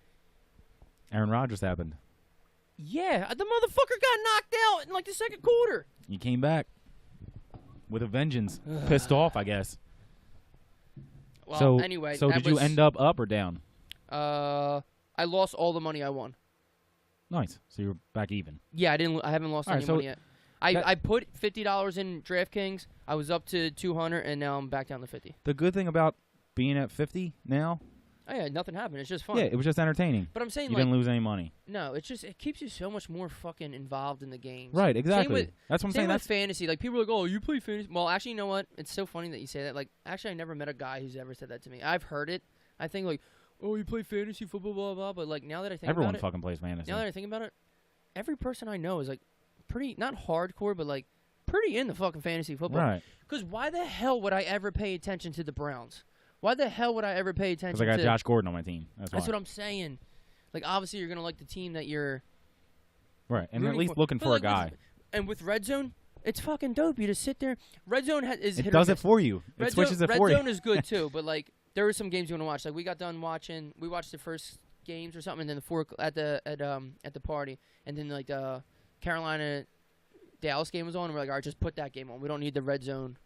Aaron Rodgers happened. Yeah, the motherfucker got knocked out in like the second quarter. He came back with a vengeance. Pissed off, I guess. Well, anyway. So did you end up or down? I lost all the money I won. Nice. So you're back even. Yeah, I haven't lost any money yet. I put $50 in DraftKings. I was up to 200, and now I'm back down to 50. The good thing about being at 50 now. Oh yeah, nothing happened. It's just fun. Yeah, it was just entertaining. But I'm saying you didn't lose any money. No, it keeps you so much more fucking involved in the games. Right, exactly. That's what I'm saying. Same with fantasy. Like people are like, oh, you play fantasy. Well, actually, you know what? It's so funny that you say that. Like, actually, I never met a guy who's ever said that to me. I've heard it. I think like, oh, you play fantasy football, blah blah. But like now that I think everyone about it, fucking plays fantasy. Now that I think about it, every person I know is like pretty not hardcore, but like pretty into fucking fantasy football. Right. Because why the hell would I ever pay attention to the Browns? Why the hell would I ever pay attention to... Because I got Josh Gordon on my team. That's what I'm saying. Like, obviously, you're going to like the team that you're... Right, and at least looking for a guy. And with Red Zone, it's fucking dope. You just sit there. Red Zone is hit or miss. It does it for you. It switches it for you. Red Zone is good, too, but, like, there are some games you want to watch. Like, we got done watching... We watched the first games or something, and then the 4 at the party, and then, like, the Carolina-Dallas game was on, and we're like, all right, just put that game on. We don't need the Red Zone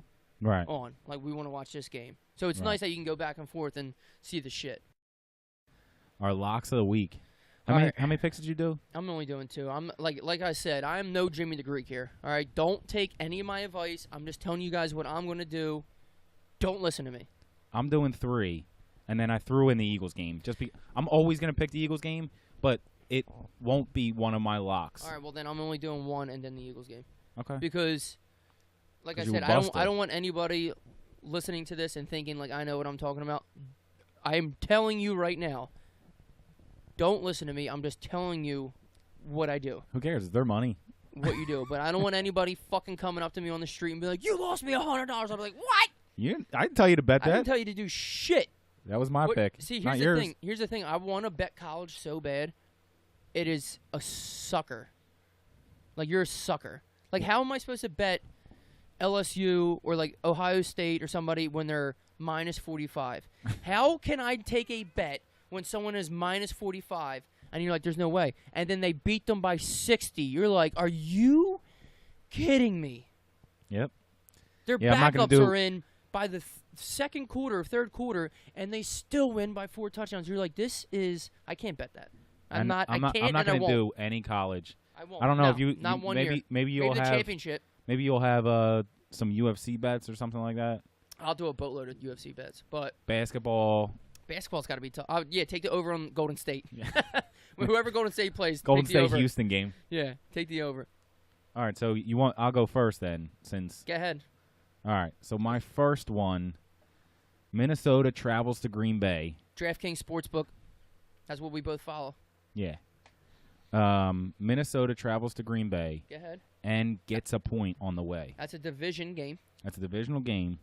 on. Like, we want to watch this game. So it's nice that you can go back and forth and see the shit. Our locks of the week. How many picks did you do? I'm only doing 2. I'm like I said, I am no Jimmy the Greek here. All right, don't take any of my advice. I'm just telling you guys what I'm going to do. Don't listen to me. I'm doing 3, and then I threw in the Eagles game. I'm always going to pick the Eagles game, but it won't be one of my locks. All right, well then I'm only doing 1 and then the Eagles game. Okay. Because, like I said, I don't want anybody listening to this and thinking like I know what I'm talking about. I'm telling you right now. Don't listen to me. I'm just telling you what I do. Who cares? It's their money. What you do. But I don't want anybody fucking coming up to me on the street and be like, you lost me $100. I'll be like, what? I didn't tell you to bet that. I didn't tell you to do shit. That was my pick. See, not yours. Here's the thing. I want to bet college so bad. It is a sucker. Like, you're a sucker. Like, how am I supposed to bet LSU or, like, Ohio State or somebody when they're minus 45? How can I take a bet when someone is minus 45 and you're like, there's no way, and then they beat them by 60? You're like, are you kidding me? Yep. Their backups are in by the second quarter or third quarter, and they still win by 4 touchdowns. You're like, this is – I can't bet that. I'm not going to do any college. I won't. I don't know if you not one year. Maybe you'll the have championship. Maybe you'll have some UFC bets or something like that. I'll do a boatload of UFC bets, but Basketball. basketball's got to be tough. Yeah, take the over on Golden State. Yeah. Whoever Golden State plays, Golden take the State over. Houston game. Yeah, take the over. All right, so you want? I'll go first then, since. Go ahead. All right, so my first one, Minnesota travels to Green Bay. DraftKings Sportsbook. That's what we both follow. Yeah. Minnesota travels to Green Bay Go ahead. and gets a point on the way. That's a division game. That's a divisional game.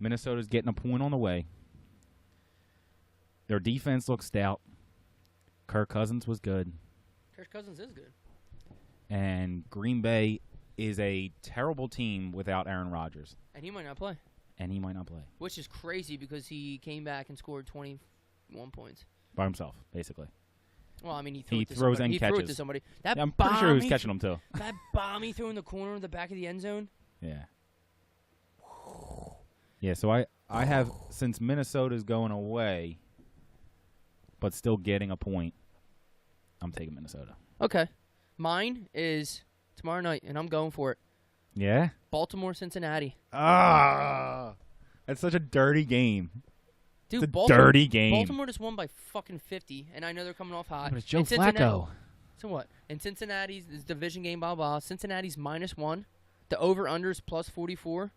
Minnesota's getting a point on the way. Their defense looks stout. Kirk Cousins was good. Kirk Cousins is good. And Green Bay is a terrible team without Aaron Rodgers. And he might not play. Which is crazy because he came back and scored 21 points. By himself, basically. Well, I mean, he threw it to throws somebody. and He catches. threw it to somebody. That Yeah, I'm pretty sure he was bomb catching them, too. That bomb he threw in the corner of the back of the end zone. Yeah. Yeah, so I have, since Minnesota's going away, but still getting a point, I'm taking Minnesota. Okay. Mine is tomorrow night, and I'm going for it. Yeah? Baltimore, Cincinnati. Ah! That's such a dirty game. Dude, It's a dirty game. Baltimore just won by fucking 50, and I know they're coming off hot. But it's Joe And Cincinnati- Flacco. So what? And Cincinnati's this division game, blah, blah. Cincinnati's -1. The over-under's plus 44.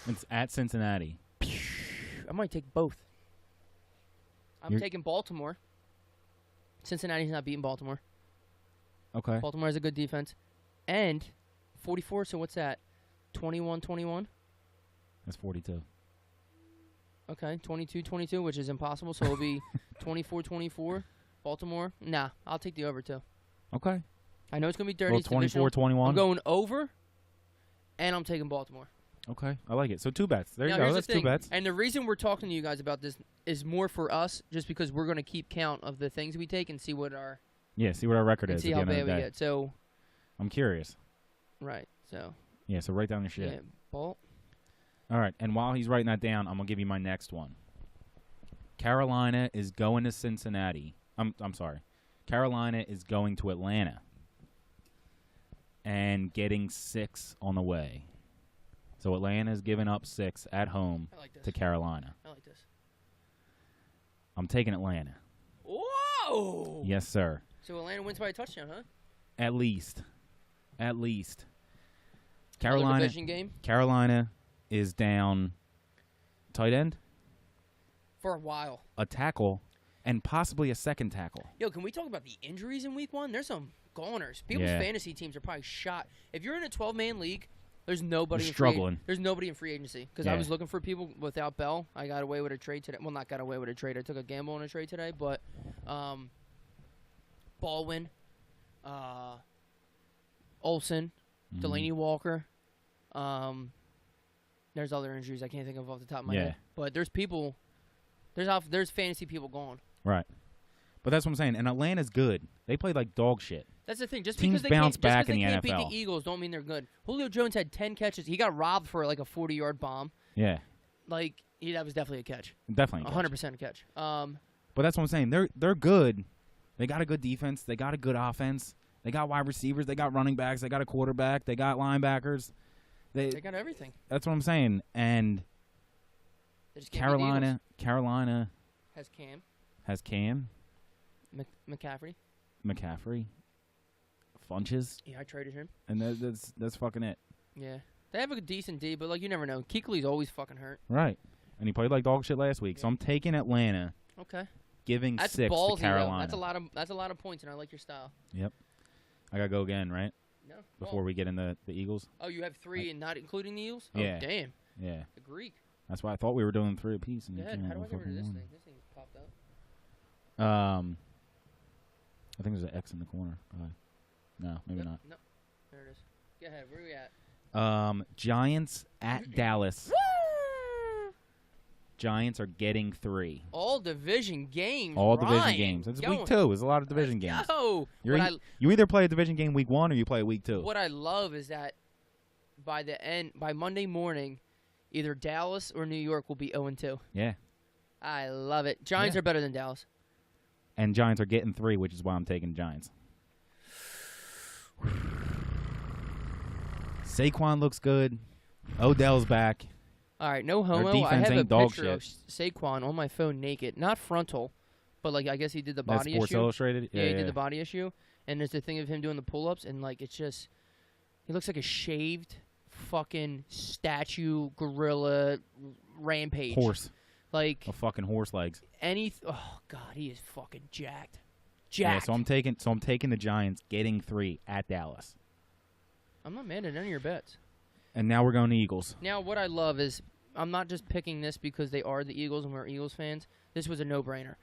It's at Cincinnati. I might take both. I'm You're- taking Baltimore. Cincinnati's not beating Baltimore. Okay. Baltimore has a good defense. And 44, so what's that? 21-21? That's 42. Okay, 22-22, which is impossible, so it'll be 24-24. Baltimore? Nah, I'll take the over, too. Okay. I know it's going to be dirty. Well, It's divisional. 24-21. I'm going over, and I'm taking Baltimore. Okay, I like it. So 2 bets. There Now, you go. here's the That's 2 thing, bets. And the reason we're talking to you guys about this is more for us, just because we're going to keep count of the things we take and see what our Yeah, see what our record and is see at how the end bad of we the day. get. So, I'm curious. right. So, Yeah, so write down your shit. yeah, Balt. All right, and while he's writing that down, I'm going to give you my next one. Carolina is going to Cincinnati. I'm sorry. Carolina is going to Atlanta and getting 6 on the way. So Atlanta is giving up 6 at home I like this. to Carolina. I like this. I'm taking Atlanta. Whoa! Yes, sir. So Atlanta wins by a touchdown, huh? At least. At least. Another Carolina division game Carolina is down tight end, for a while. a tackle, and possibly a second tackle. Yo, can we talk about the injuries in week 1? There's some goners. People's Yeah. fantasy teams are probably shot. If you're in a 12-man league, there's nobody You're in struggling. There's nobody in free agency because I Yeah. was looking for people without Bell. I got away with a trade today. Well, not got away with a trade. I took a gamble on a trade today, but Baldwin, Olsen, Delaney Walker. There's other injuries I can't think of off the top of my head. But there's people. There's fantasy people gone. Right. But that's what I'm saying. And Atlanta's good. They played like dog shit. That's the thing. Just Teams because they bounce can't, back just 'cause in they the can't beat NFL. the Eagles don't mean they're good. Julio Jones had 10 catches. He got robbed for like a 40-yard bomb. Yeah. Like that was definitely a catch. Definitely. 100% a catch. But that's what I'm saying. They're good. They got a good defense. They got a good offense. They got wide receivers. They got running backs. They got a quarterback. They got linebackers. They got everything. That's what I'm saying. And They just can't beat the Eagles. Carolina Has Cam, has Cam, McCaffrey. Funches, Yeah, I traded him. and that's fucking it. Yeah, they have a decent D, but like you never know. Kuechly's always fucking hurt. Right. And he played like dog shit last week. So I'm taking Atlanta, Okay, giving that's 6 ballsy. to Carolina. Though. That's a lot of points, and I like your style. Yep. I gotta go again, right? No. Before we get in the Eagles. Oh, you have 3 and not including the Eagles. Yeah. Oh, damn. Yeah. The Greek. That's why I thought we were doing 3 apiece. And Go you ahead. came How do up I with get rid of this fucking thing? This thing's popped up. one. I think there's an X in the corner. No, maybe not. No. There it is. Go ahead. Where are we at? Giants at Dallas. Woo! Giants are getting 3. All division games. All division Ryan. games. It's Going. week 2. There's a lot of division games. Yo! You either play a division game week 1 or you play week 2. What I love is that by Monday morning, either Dallas or New York will be 0-2. Yeah. I love it. Giants Yeah. are better than Dallas. And Giants are getting 3, which is why I'm taking Giants. Saquon looks good. Odell's back. All right, no homo. I defense have a ain't dog picture of shit. Saquon on my phone naked, not frontal, but like I guess he did the That's body Sports issue. Illustrated. Yeah, he did the body issue, and there's the thing of him doing the pull-ups, and like it's just he looks like a shaved fucking statue gorilla rampage Horse. like A fucking horse legs. oh god, he is fucking jacked. Yeah, so I'm taking the Giants getting 3 at Dallas. I'm not mad at none of your bets. And now we're going to Eagles. Now what I love is I'm not just picking this because they are the Eagles and we're Eagles fans. This was a no-brainer.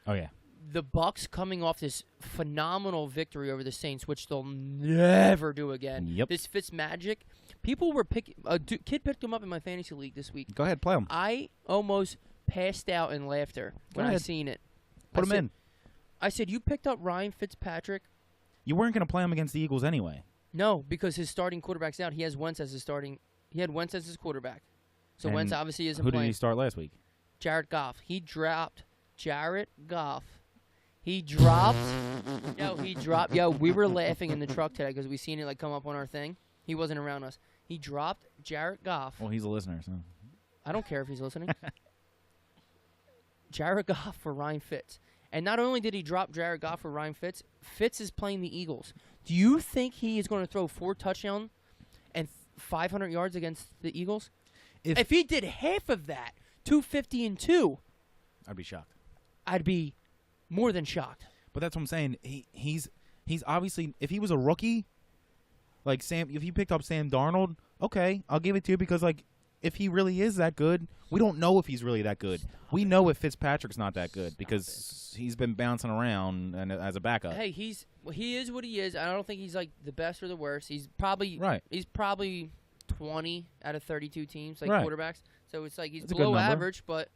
Oh yeah. The Bucks coming off this phenomenal victory over the Saints, which they'll never do again. Yep. This fits magic. People were picking. A kid picked him up in my fantasy league this week. Go ahead, play him. I almost passed out in laughter when I seen it. Put him in. I said, "You picked up Ryan Fitzpatrick." You weren't going to play him against the Eagles anyway. No, because his starting quarterback's out. He has Wentz as his starting. He had Wentz as his quarterback. So And Wentz obviously isn't Who playing. did he start last week? Jared Goff. He dropped Jared Goff. He dropped. He dropped. We were laughing in the truck today because we seen it like come up on our thing. He wasn't around us. He dropped Jared Goff. Well, he's a listener, so. I don't care if he's listening. Jared Goff for Ryan Fitz. And not only did he drop Jared Goff for Ryan Fitz, Fitz is playing the Eagles. Do you think he is going to throw 4 touchdowns and 500 yards against the Eagles? If he did half of that, 250 and 2, I'd be shocked. I'd be more than shocked. But that's what I'm saying. He's obviously, if he was a rookie, like if he picked up Sam Darnold, okay, I'll give it to you because like if he really is that good, we don't know if he's really that good. We know if Fitzpatrick's not that good because he's been bouncing around and as a backup. Hey, he is what he is. I don't think he's like the best or the worst. He's probably right. He's probably 20 out of 32 teams like right. quarterbacks. So it's like he's That's below average, but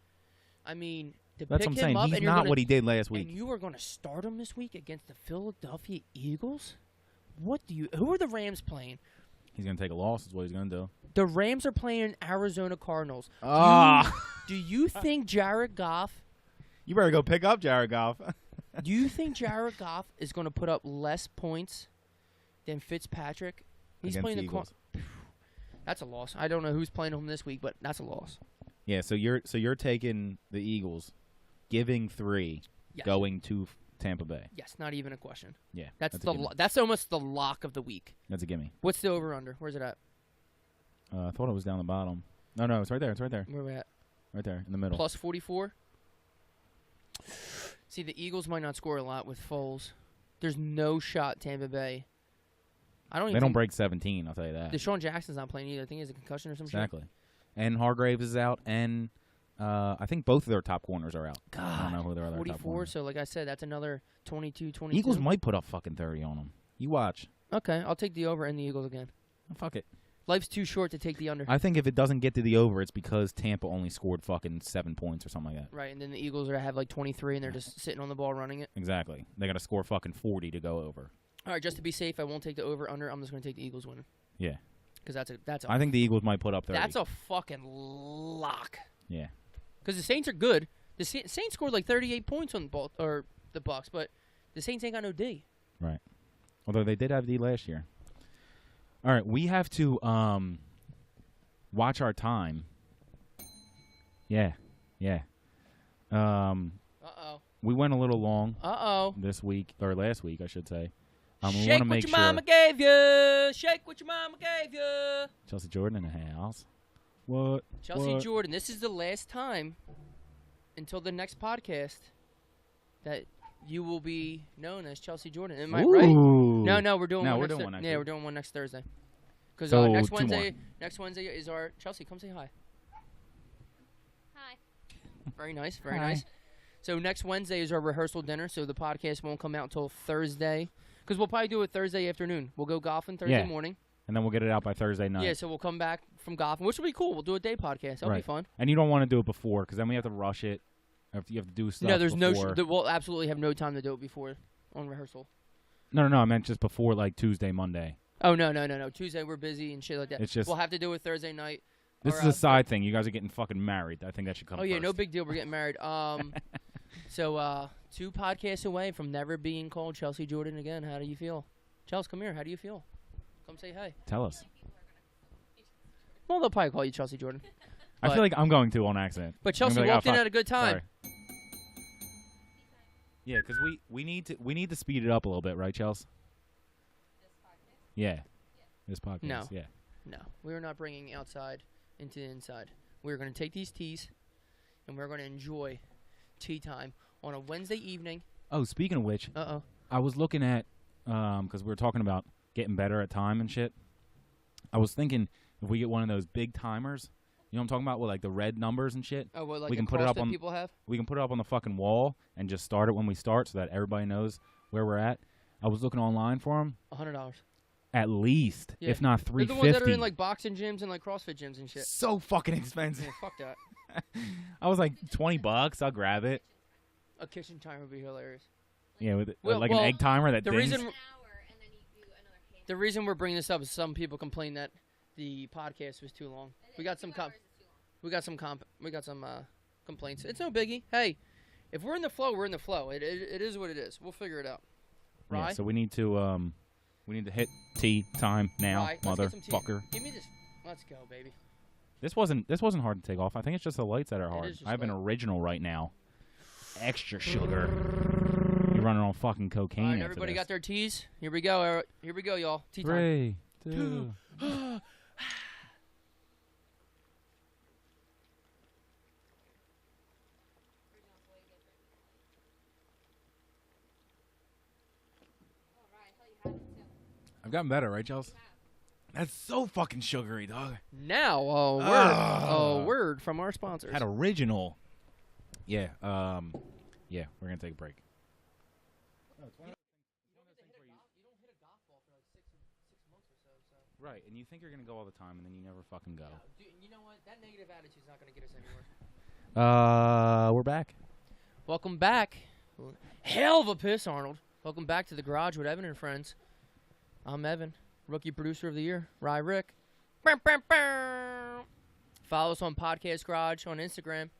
I mean, to that's pick what I'm him saying. up He's and you're not gonna, what he did last week. And you are going to start him this week against the Philadelphia Eagles? Who are the Rams playing? He's going to take a loss is what he's going to do. The Rams are playing Arizona Cardinals. Do you think Jared Goff... You better go pick up Jared Goff. Do you think Jared Goff is going to put up less points than Fitzpatrick? He's against playing the the Eagles. That's a loss. I don't know who's playing him this week, but that's a loss. Yeah, so you're taking the Eagles, giving 3, Yes. going to Tampa Bay. Yes, not even a question. Yeah, That's almost the lock of the week. That's a gimme. What's the over/under? Where's it at? I thought it was down the bottom. No, it's right there. It's right there. Where are we at? Right there in the middle. Plus 44. See, the Eagles might not score a lot with Foles. There's no shot Tampa Bay. They don't break 17, I'll tell you that. Deshaun Jackson's not playing either. I think he has a concussion or some shit. Exactly. And Hargraves is out, and I think both of their top corners are out. God, I don't know who their other top 44, corners. so like I said, that's another 22, 22. Eagles might put up fucking 30 on them. You watch. Okay, I'll take the over and the Eagles again. Fuck it. Life's too short to take the under. I think if it doesn't get to the over, it's because Tampa only scored fucking 7 points or something like that. Right, and then the Eagles are have like 23, and they're just sitting on the ball running it. Exactly. They got to score fucking 40 to go over. All right, just to be safe, I won't take the over/under. I'm just going to take the Eagles winning. Yeah. Because that's a I think the Eagles might put up 30. That's a fucking lock. Yeah. Because the Saints are good. The Saints scored like 38 points on the Bucks, but the Saints ain't got no D. Right. Although they did have D last year. All right, we have to watch our time. Yeah. Uh-oh. We went a little long. Uh-oh. This week, or last week, I should say. We Shake want to what make your sure mama gave you. Shake what your mama gave you. Chelsea Jordan in the house. What? Chelsea What? Jordan, this is the last time until the next podcast that you will be known as Chelsea Jordan. Am I right? No, we're doing one next next Yeah, week. we're doing one next Thursday. Because So, next 2 Wednesday, more. next Wednesday is our Chelsea. Come say hi. Hi. Very nice, very Hi. nice. So next Wednesday is our rehearsal dinner. So the podcast won't come out until Thursday. Because we'll probably do it Thursday afternoon. We'll go golfing Thursday morning. And then we'll get it out by Thursday night. Yeah, so we'll come back from golfing, which will be cool. We'll do a day podcast. That'll be Right. fun. And you don't want to do it before, because then we have to rush it. You have to do stuff No, there's before. we'll absolutely have no time to do it before on rehearsal. No, I meant just before, like, Tuesday, Monday. Oh, no. Tuesday we're busy and shit like that. It's just- we'll have to do it Thursday night. This or, is a side thing. You guys are getting fucking married. I think that should come Oh, yeah, first. no big deal. We're getting married. So 2 podcasts away from never being called Chelsea Jordan again. How do you feel? Chelsea, come here. How do you feel? Come say hi. Tell us. Well, they'll probably call you Chelsea Jordan. I feel like I'm going to on accident. But Chelsea I'm gonna be walked like, in oh, at a good time. Sorry. Yeah, because we need to speed it up a little bit, right, Chelsea? Yeah. This podcast. No. Yeah. No, we are not bringing outside into the inside. We're going to take these teas, and we're going to enjoy tea time on a Wednesday evening. Oh, speaking of which, I was looking at because we were talking about getting better at time and shit. I was thinking if we get one of those big timers, you know what I'm talking about, with like the red numbers and shit. Oh, what, like we can a put it cross up that on people have? We can put it up on the fucking wall and just start it when we start, so that everybody knows where we're at. I was looking online for them. $100. At least, Yeah. if not $350. They're the ones that are in like boxing gyms and like CrossFit gyms and shit. So fucking expensive. Yeah, fuck that. I was like $20. I'll grab it. A kitchen timer would be hilarious. Yeah, with Well, like an egg timer that the dings. reason the reason we're bringing this up is some people complain that the podcast was too long. We got some complaints. It's no biggie. Hey, if we're in the flow, we're in the flow. It is what it is. We'll figure it out. Yeah, Right? so we need to hit tea time now, Right, let's get some tea. motherfucker. Give me this. Let's go, baby. This wasn't hard to take off. I think it's just the lights that are hard. is just I have an light. original right now. Extra sugar. You're running on fucking cocaine. All right, after everybody this. got their teas. Here we go. Here we go, y'all. Tea time. 3, 2. I've gotten better, right, Chelsea? That's so fucking sugary, dog. Now, a word from our sponsors. Had original. Yeah, yeah, we're gonna take a break. Right, and you think you're gonna go all the time, and then you never fucking go. You know what? That negative attitude's not gonna get us anywhere. We're back. Welcome back. Hell of a piss, Arnold. Welcome back to the garage with Evan and friends. I'm Evan, rookie producer of the year. Rye Rick. Follow us on Podcast Garage on Instagram.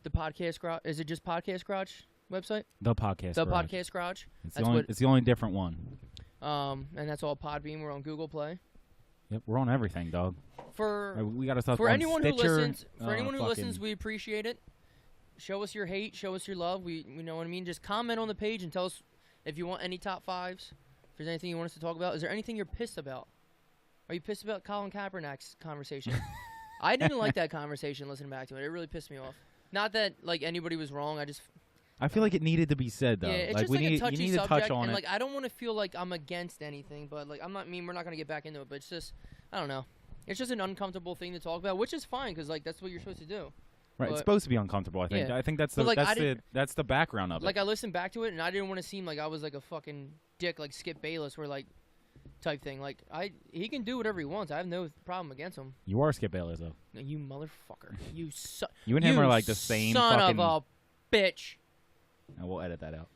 The Podcast Garage. Is it just Podcast Garage website? The podcast. The Garage. Podcast Garage. It's the only different one. And that's all Podbean. We're on Google Play. Yep, we're on everything, dog. We got to stuff for on anyone Stitcher, who listens. For anyone who fucking- listens, we appreciate it. Show us your hate. Show us your love. We know what I mean. Just comment on the page and tell us if you want any top fives. If there's anything you want us to talk about. Is there anything you're pissed about? Are you pissed about Colin Kaepernick's conversation? I didn't like that conversation. Listening back to it, it really pissed me off. Not that like anybody was wrong. I feel like it needed to be said though. Yeah, it's like just we like a need touchy you need subject, to touch on and it. like I don't want to feel like I'm against anything, but like we're not gonna get back into it. But it's just I don't know. It's just an uncomfortable thing to talk about, which is fine because like that's what you're supposed to do. Right, but- it's supposed to be uncomfortable. I think. Yeah. I think that's But, the like, that's the background of Like it. I listened back to it, and I didn't want to seem like I was like a fucking dick, like Skip Bayless, or like type thing. Like he can do whatever he wants. I have no problem against him. You are Skip Bayless though. No, you motherfucker. You son. You and him are like the same son fucking. of a bitch. And we'll edit that out.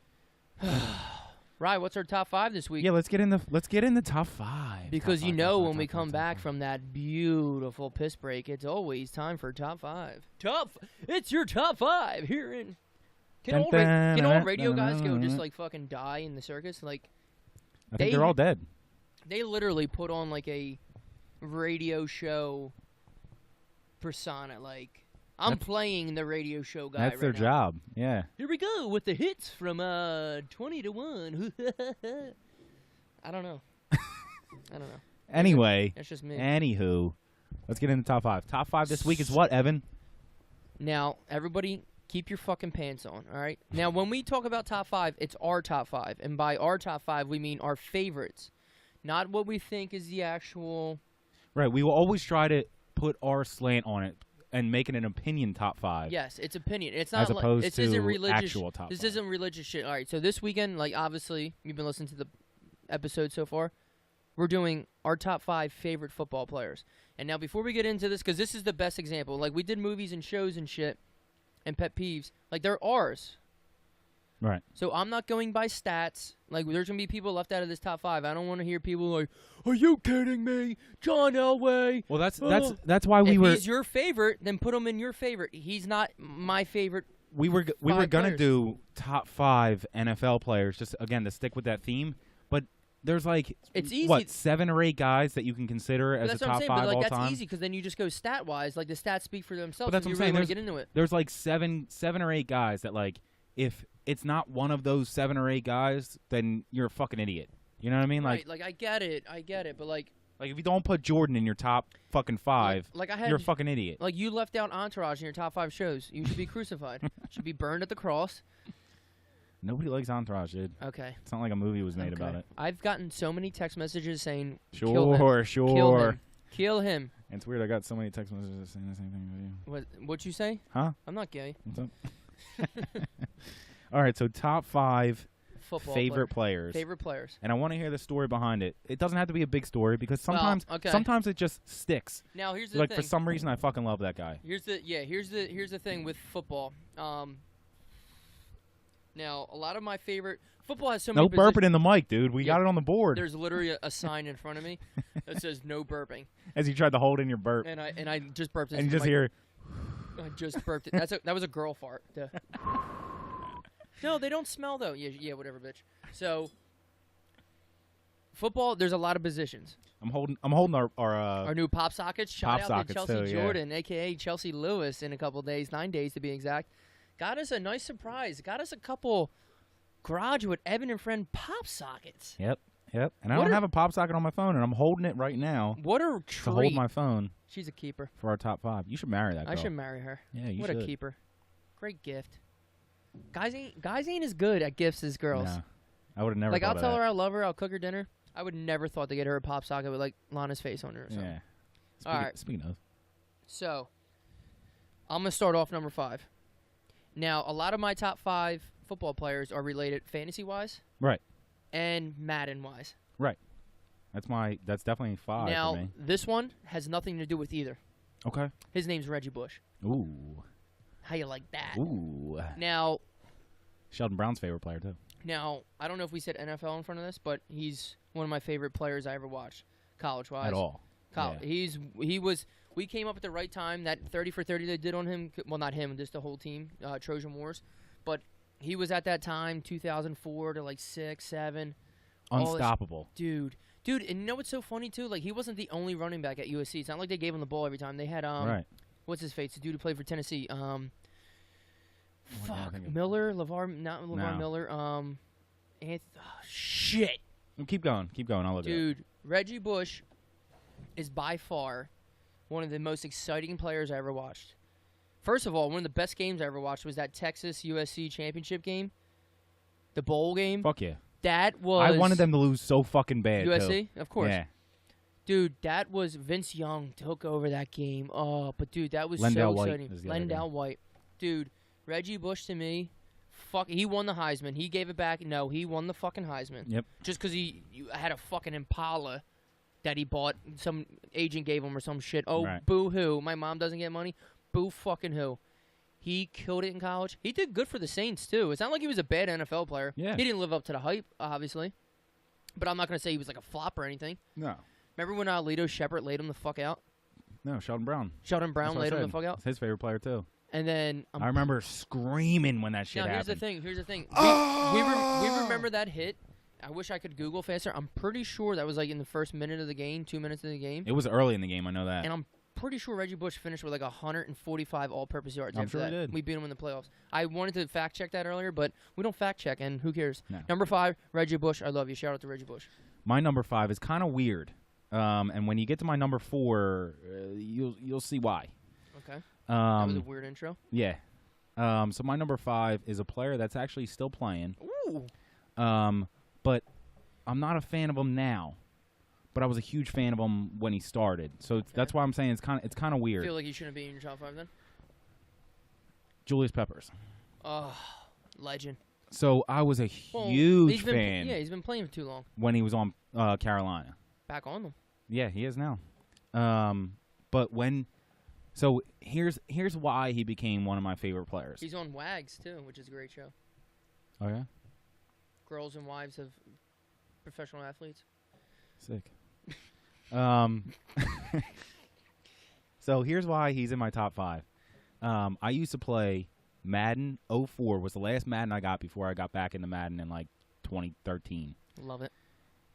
Right, what's our top 5 this week? Yeah, let's get in the top 5. Because Top you five, know top five, when we top come five, back top from that beautiful piss break, it's always time for top 5. It's your top 5 here in. Can all radio guys go just like fucking die in the circus? Like I think they're all dead. they literally put on like a radio show persona. Like I'm playing the radio show guy. That's right their now. job. Yeah. Here we go with the hits from 20 to 1. I don't know. Anyway, That's just me. anywho, let's get into top 5. Top 5 this week is what, Evan? Now, everybody, keep your fucking pants on, all right? Now, when we talk about top 5, it's our top 5. And by our top 5, we mean our favorites, not what we think is the actual... Right, we will always try to put our slant on it and make it an opinion top 5. Yes, it's opinion. It's not As opposed this to isn't religious, actual top This 5. isn't religious shit. All right, so this weekend, like, obviously, you've been listening to the episode so far. We're doing our top 5 favorite football players. And now, before we get into this, because this is the best example, like, we did movies and shows and shit and pet peeves. Like, they're ours. Right. So I'm not going by stats. Like, there's going to be people left out of this top 5. I don't want to hear people like, are you kidding me? John Elway. Well, that's why we if were he's your favorite, then put him in your favorite. He's not my favorite. we were five gonna players. do top 5 NFL players just again to stick with that theme, but there's like It's easy. what 7 or 8 guys that you can consider as that's the what I'm top saying, 5 but like all that's time. easy because then you just go stat wise. Like the stats speak for themselves. But that's if what you I'm really saying. want to get into it. There's like seven or 8 guys that like if it's not one of those 7 or 8 guys, then you're a fucking idiot. You know what I mean? Right, like I get it, but like if you don't put Jordan in your top fucking 5, like I had, you're a fucking idiot. like you left out Entourage in your top 5 shows. You should be crucified. Should be burned at the cross. Nobody likes Entourage, dude. Okay. It's not like a movie was made about it. I've gotten so many text messages saying, Sure. Kill him. And it's weird. I got so many text messages saying the same thing to you. What'd you say? Huh? I'm not gay. What's up? All right, so top 5 Football favorite players. Favorite players. And I want to hear the story behind it. It doesn't have to be a big story because sometimes sometimes it just sticks. Now here's the like thing. for some reason I fucking love that guy. Here's the thing with football. Now a lot of my favorite football has so many. No burping in the mic, dude. We Yeah, got it on the board. There's literally a sign in front of me that says no burping. As you tried to hold in your burp. And I just burped. And you just hear. I just burped it. That was a girl fart. Duh. No, they don't smell though. Yeah, whatever, bitch. So, football. There's a lot of positions. I'm holding our new pop sockets. Shout pop out sockets to Chelsea too, yeah. Jordan, aka Chelsea Lewis, in a couple days, 9 days to be exact. Got us a nice surprise. Got us a couple Garage with Evan and Friend pop sockets. Yep. And I don't have a pop socket on my phone, and I'm holding it right now. What a treat. To hold my phone. She's a keeper. For our top 5. You should marry that girl. I should marry her. Yeah, you what should. What a keeper. Great gift. Guys ain't as good at gifts as girls. No, I would have never. Like I'll tell her her I love her. I'll cook her dinner. I would never thought to get her a pop socket with like Lana's face on it or something. Yeah. All right. Speaking of. So, I'm gonna start off number 5. Now, a lot of my top 5 football players are related fantasy wise, right, and Madden wise. Right. That's definitely 5 now, for me. this one has nothing to do with either. Okay. His name's Reggie Bush. Ooh. How you like that? Ooh. Now, Sheldon Brown's favorite player too. Now, I don't know if we said NFL in front of this, but he's one of my favorite players I ever watched, college-wise. At all. Yeah. We came up at the right time. That 30 for 30 they did on him. Well, not him, just the whole team, Trojan Wars. But he was at that time, 2004 to like 6, 7. Unstoppable. Dude, and you know what's so funny too? Like he wasn't the only running back at USC. It's not like they gave him the ball every time. They had right. What's his face? The dude who played for Tennessee. Miller, not LeVar Miller. Shit. Keep going. I'll look it up. Dude, Reggie Bush is by far one of the most exciting players I ever watched. First of all, one of the best games I ever watched was that Texas USC championship game, the bowl game. Fuck yeah. That was. I wanted them to lose so fucking bad. USC, too. Of course. Yeah. Dude, that was Vince Young took over that game. Oh, but dude, that was so exciting. Lendell White. Dude, Reggie Bush to me, he won the Heisman. He gave it back. No, he won the fucking Heisman. Yep. Just because he had a fucking Impala that he bought, some agent gave him or some shit. Oh, right. Boo-hoo. My mom doesn't get money. Boo fucking who. He killed it in college. He did good for the Saints, too. It's not like he was a bad NFL player. Yeah. He didn't live up to the hype, obviously. But I'm not going to say he was like a flop or anything. No. Remember when Lito Shepard laid him the fuck out? No, Sheldon Brown. Sheldon Brown laid him the fuck out? It's his favorite player, too. And then... I remember screaming when that shit happened. Here's the thing. We remember that hit. I wish I could Google faster. I'm pretty sure that was like in the first minute of the game, 2 minutes of the game. It was early in the game, I know that. And I'm pretty sure Reggie Bush finished with like 145 all-purpose yards. I'm after sure that. he did. We beat him in the playoffs. I wanted to fact-check that earlier, but we don't fact-check, and who cares? No. Number 5, Reggie Bush. I love you. Shout out to Reggie Bush. My number 5 is kind of weird. And when you get to my number 4, you'll see why. Okay. That was a weird intro. Yeah. So my number 5 is a player that's actually still playing. Ooh. But I'm not a fan of him now. But I was a huge fan of him when he started. So that's why I'm saying it's kind of weird. I feel like he shouldn't be in your top 5 then? Julius Peppers. Oh, legend. So I was a huge fan. He's been playing for too long. When he was on Carolina. Back on them. Yeah, he is now. But when... So here's why he became one of my favorite players. He's on Wags, too, which is a great show. Oh, yeah? Girls and wives of professional athletes. Sick. So here's why he's in my top 5. I used to play Madden 04 was the last Madden I got before I got back into Madden in like 2013. Love it.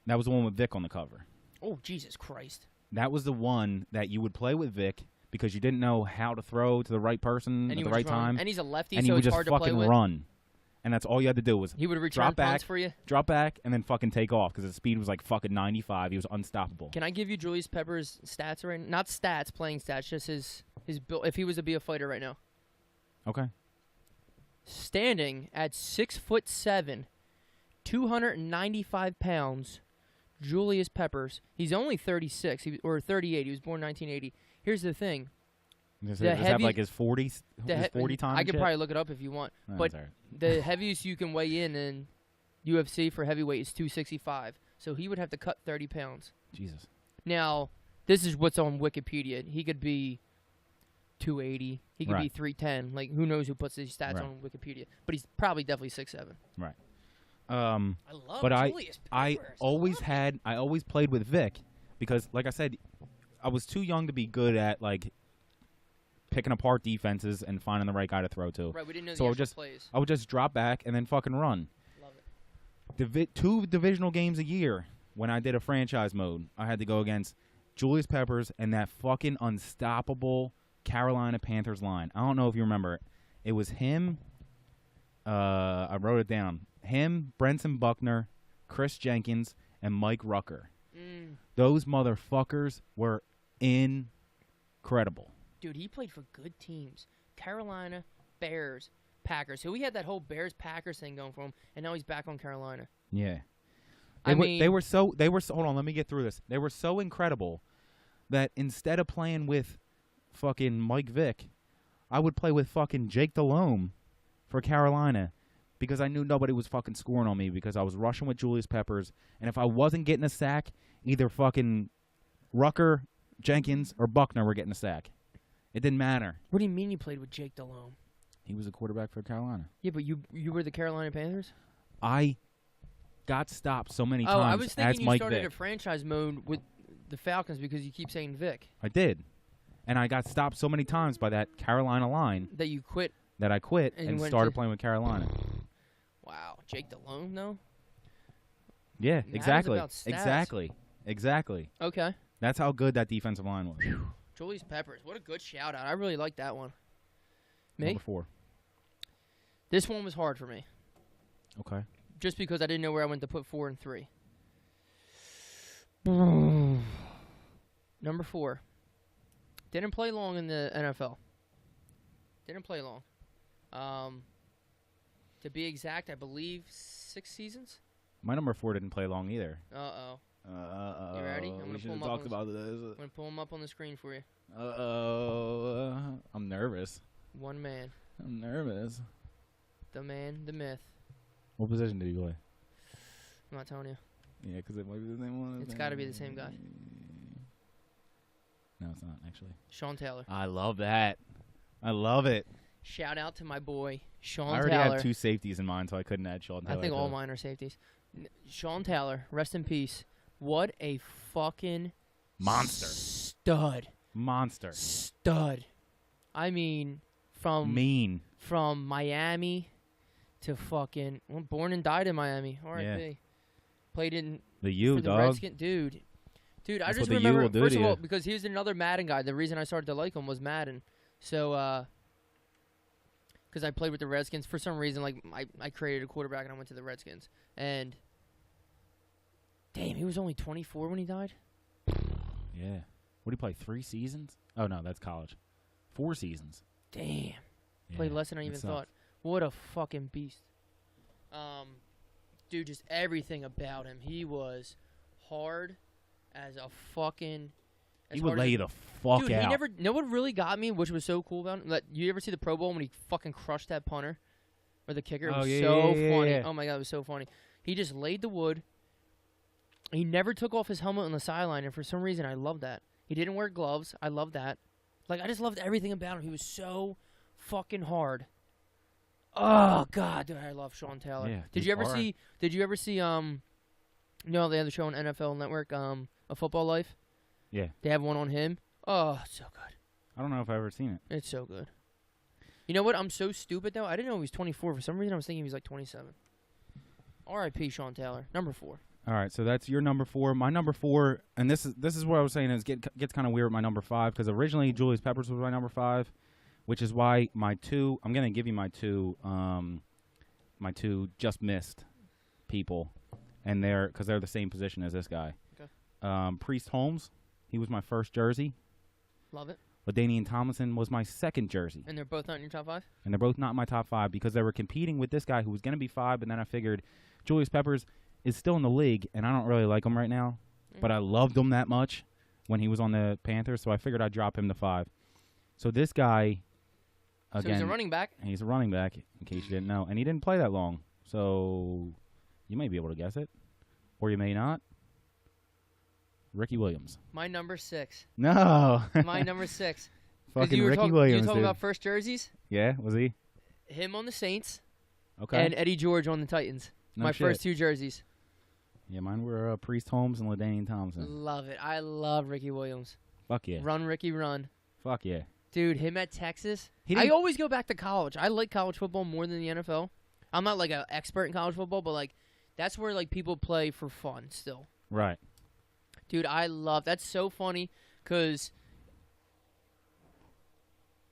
That was the one with Vic on the cover. Oh, Jesus Christ. That was the one that you would play with Vic because you didn't know how to throw to the right person at the right time. And he's a lefty, and so he would it's just hard to play fucking with. run. And that's all you had to do was He would return drop back punts for you. Drop back, and then fucking take off because his speed was like fucking 95. He was unstoppable. Can I give you Julius Peppers' stats right now? Not stats, playing stats, just his build. If he was to be a fighter right now. Okay. Standing at 6'7", 295 pounds, Julius Peppers. He's only 36 or 38. He was born 1980. Here's the thing. Does he have like his 40 time? I could probably look it up if you want. No, but the heaviest you can weigh in UFC for heavyweight is 265. So he would have to cut 30 pounds. Jesus. Now, this is what's on Wikipedia. He could be 280. He could be 310. Like, who knows who puts these stats on Wikipedia. But he's probably definitely 6'7". Right. I love but Julius Peppers. I always played with Vic because, like I said, I was too young to be good at, like, picking apart defenses and finding the right guy to throw to. Right, we didn't know so the actual plays. I would just drop back and then fucking run. Love it. 2 divisional games a year when I did a franchise mode, I had to go against Julius Peppers and that fucking unstoppable Carolina Panthers line. I don't know if you remember it. It was him. I wrote it down. Him, Brenson Buckner, Chris Jenkins, and Mike Rucker. Those motherfuckers were incredible. Dude, he played for good teams. Carolina, Bears, Packers. So we had that whole Bears-Packers thing going for him, and now he's back on Carolina. Yeah. They were so hold on, let me get through this. They were so incredible that instead of playing with fucking Mike Vick, I would play with fucking Jake Delhomme for Carolina because I knew nobody was fucking scoring on me because I was rushing with Julius Peppers, and if I wasn't getting a sack, either fucking Rucker, Jenkins, or Buckner were getting a sack. It didn't matter. What do you mean you played with Jake Delhomme? He was a quarterback for Carolina. Yeah, but you were the Carolina Panthers? I got stopped so many times. I was thinking you Mike started Vick. a franchise mode with the Falcons because you keep saying Vic. I did. And I got stopped so many times by that Carolina line that you quit. That I quit and started playing with Carolina. Wow. Jake Delhomme, though? Yeah, exactly. Exactly. Okay. That's how good that defensive line was. Julius Peppers. What a good shout-out. I really like that one. Me? Number 4. This one was hard for me. Okay. Just because I didn't know where I went to put 4 and 3. Number 4. Didn't play long in the NFL. Didn't play long. To be exact, I believe 6 seasons. My number 4 didn't play long either. Uh-oh. You ready? I'm we should have talked about this. I'm going to pull him up on the screen for you. I'm nervous. One man. I'm nervous. The man, the myth. What position did he play? I'm not telling you. Yeah, because it might be the same one. It's got to be the same guy. No, it's not, actually. Sean Taylor. I love that. I love it. Shout out to my boy, Sean Taylor. I Taylor. already have 2 safeties in mind, so I couldn't add Sean Taylor. I think all mine are safeties. Sean Taylor, rest in peace. What a fucking monster. Stud. I mean, from Miami to fucking born and died in Miami. R.I.P. Yeah. Played in the U, for the dog. Redskins. Dude, that's I just what remember the first of all because he was another Madden guy. The reason I started to like him was Madden. So because I played with the Redskins for some reason, like I created a quarterback and I went to the Redskins. And damn, he was only 24 when he died. Yeah. What did he play? 3 seasons? Oh no, that's college. 4 seasons. Damn. Played less than I even thought. What a fucking beast. Dude, just everything about him. He was hard as a fucking. He would lay the fuck dude, out. He never. You know what really got me, which was so cool about him? Like, you ever see the Pro Bowl when he fucking crushed that punter or the kicker? It was so funny. Yeah. Oh my god, it was so funny. He just laid the wood. He never took off his helmet on the sideline, and for some reason, I love that. He didn't wear gloves. I love that. Like, I just loved everything about him. He was so fucking hard. Oh god, dude, I love Sean Taylor. Yeah, Did you ever see? You know, they have the show on NFL Network, A Football Life. Yeah. They have one on him. Oh, it's so good. I don't know if I've ever seen it. It's so good. You know what? I'm so stupid though. I didn't know he was 24. For some reason, I was thinking he was like 27. R.I.P. Sean Taylor, number 4. All right, so that's your number 4. My number 4, and this is what I was saying, is gets kind of weird with my number 5, because originally Julius Peppers was my number 5, which is why my 2, I'm going to give you my 2 just missed people, and because they're the same position as this guy. Okay. Priest Holmes, he was my first jersey. Love it. LaDainian Tomlinson was my second jersey. And they're both not in your top 5? And they're both not in my top 5 because they were competing with this guy who was going to be 5, but then I figured Julius Peppers is still in the league, and I don't really like him right now, but I loved him that much when he was on the Panthers, so I figured I'd drop him to 5. So this guy, again, so he's a running back? He's a running back, in case you didn't know, and he didn't play that long, so you may be able to guess it, or you may not. Ricky Williams. My number 6. No. My number 6. Fucking Ricky Williams, You were talking dude. about first jerseys? Yeah, was he? Him on the Saints. Okay. And Eddie George on the Titans. No my shit. first 2 jerseys. Yeah, mine were Priest Holmes and LaDainian Thompson. Love it. I love Ricky Williams. Fuck yeah. Run, Ricky, run. Fuck yeah. Dude, him at Texas. He I didn't- always go back to college. I like college football more than the NFL. I'm not like an expert in college football, but like that's where like people play for fun still. Right. Dude, I love that's so funny because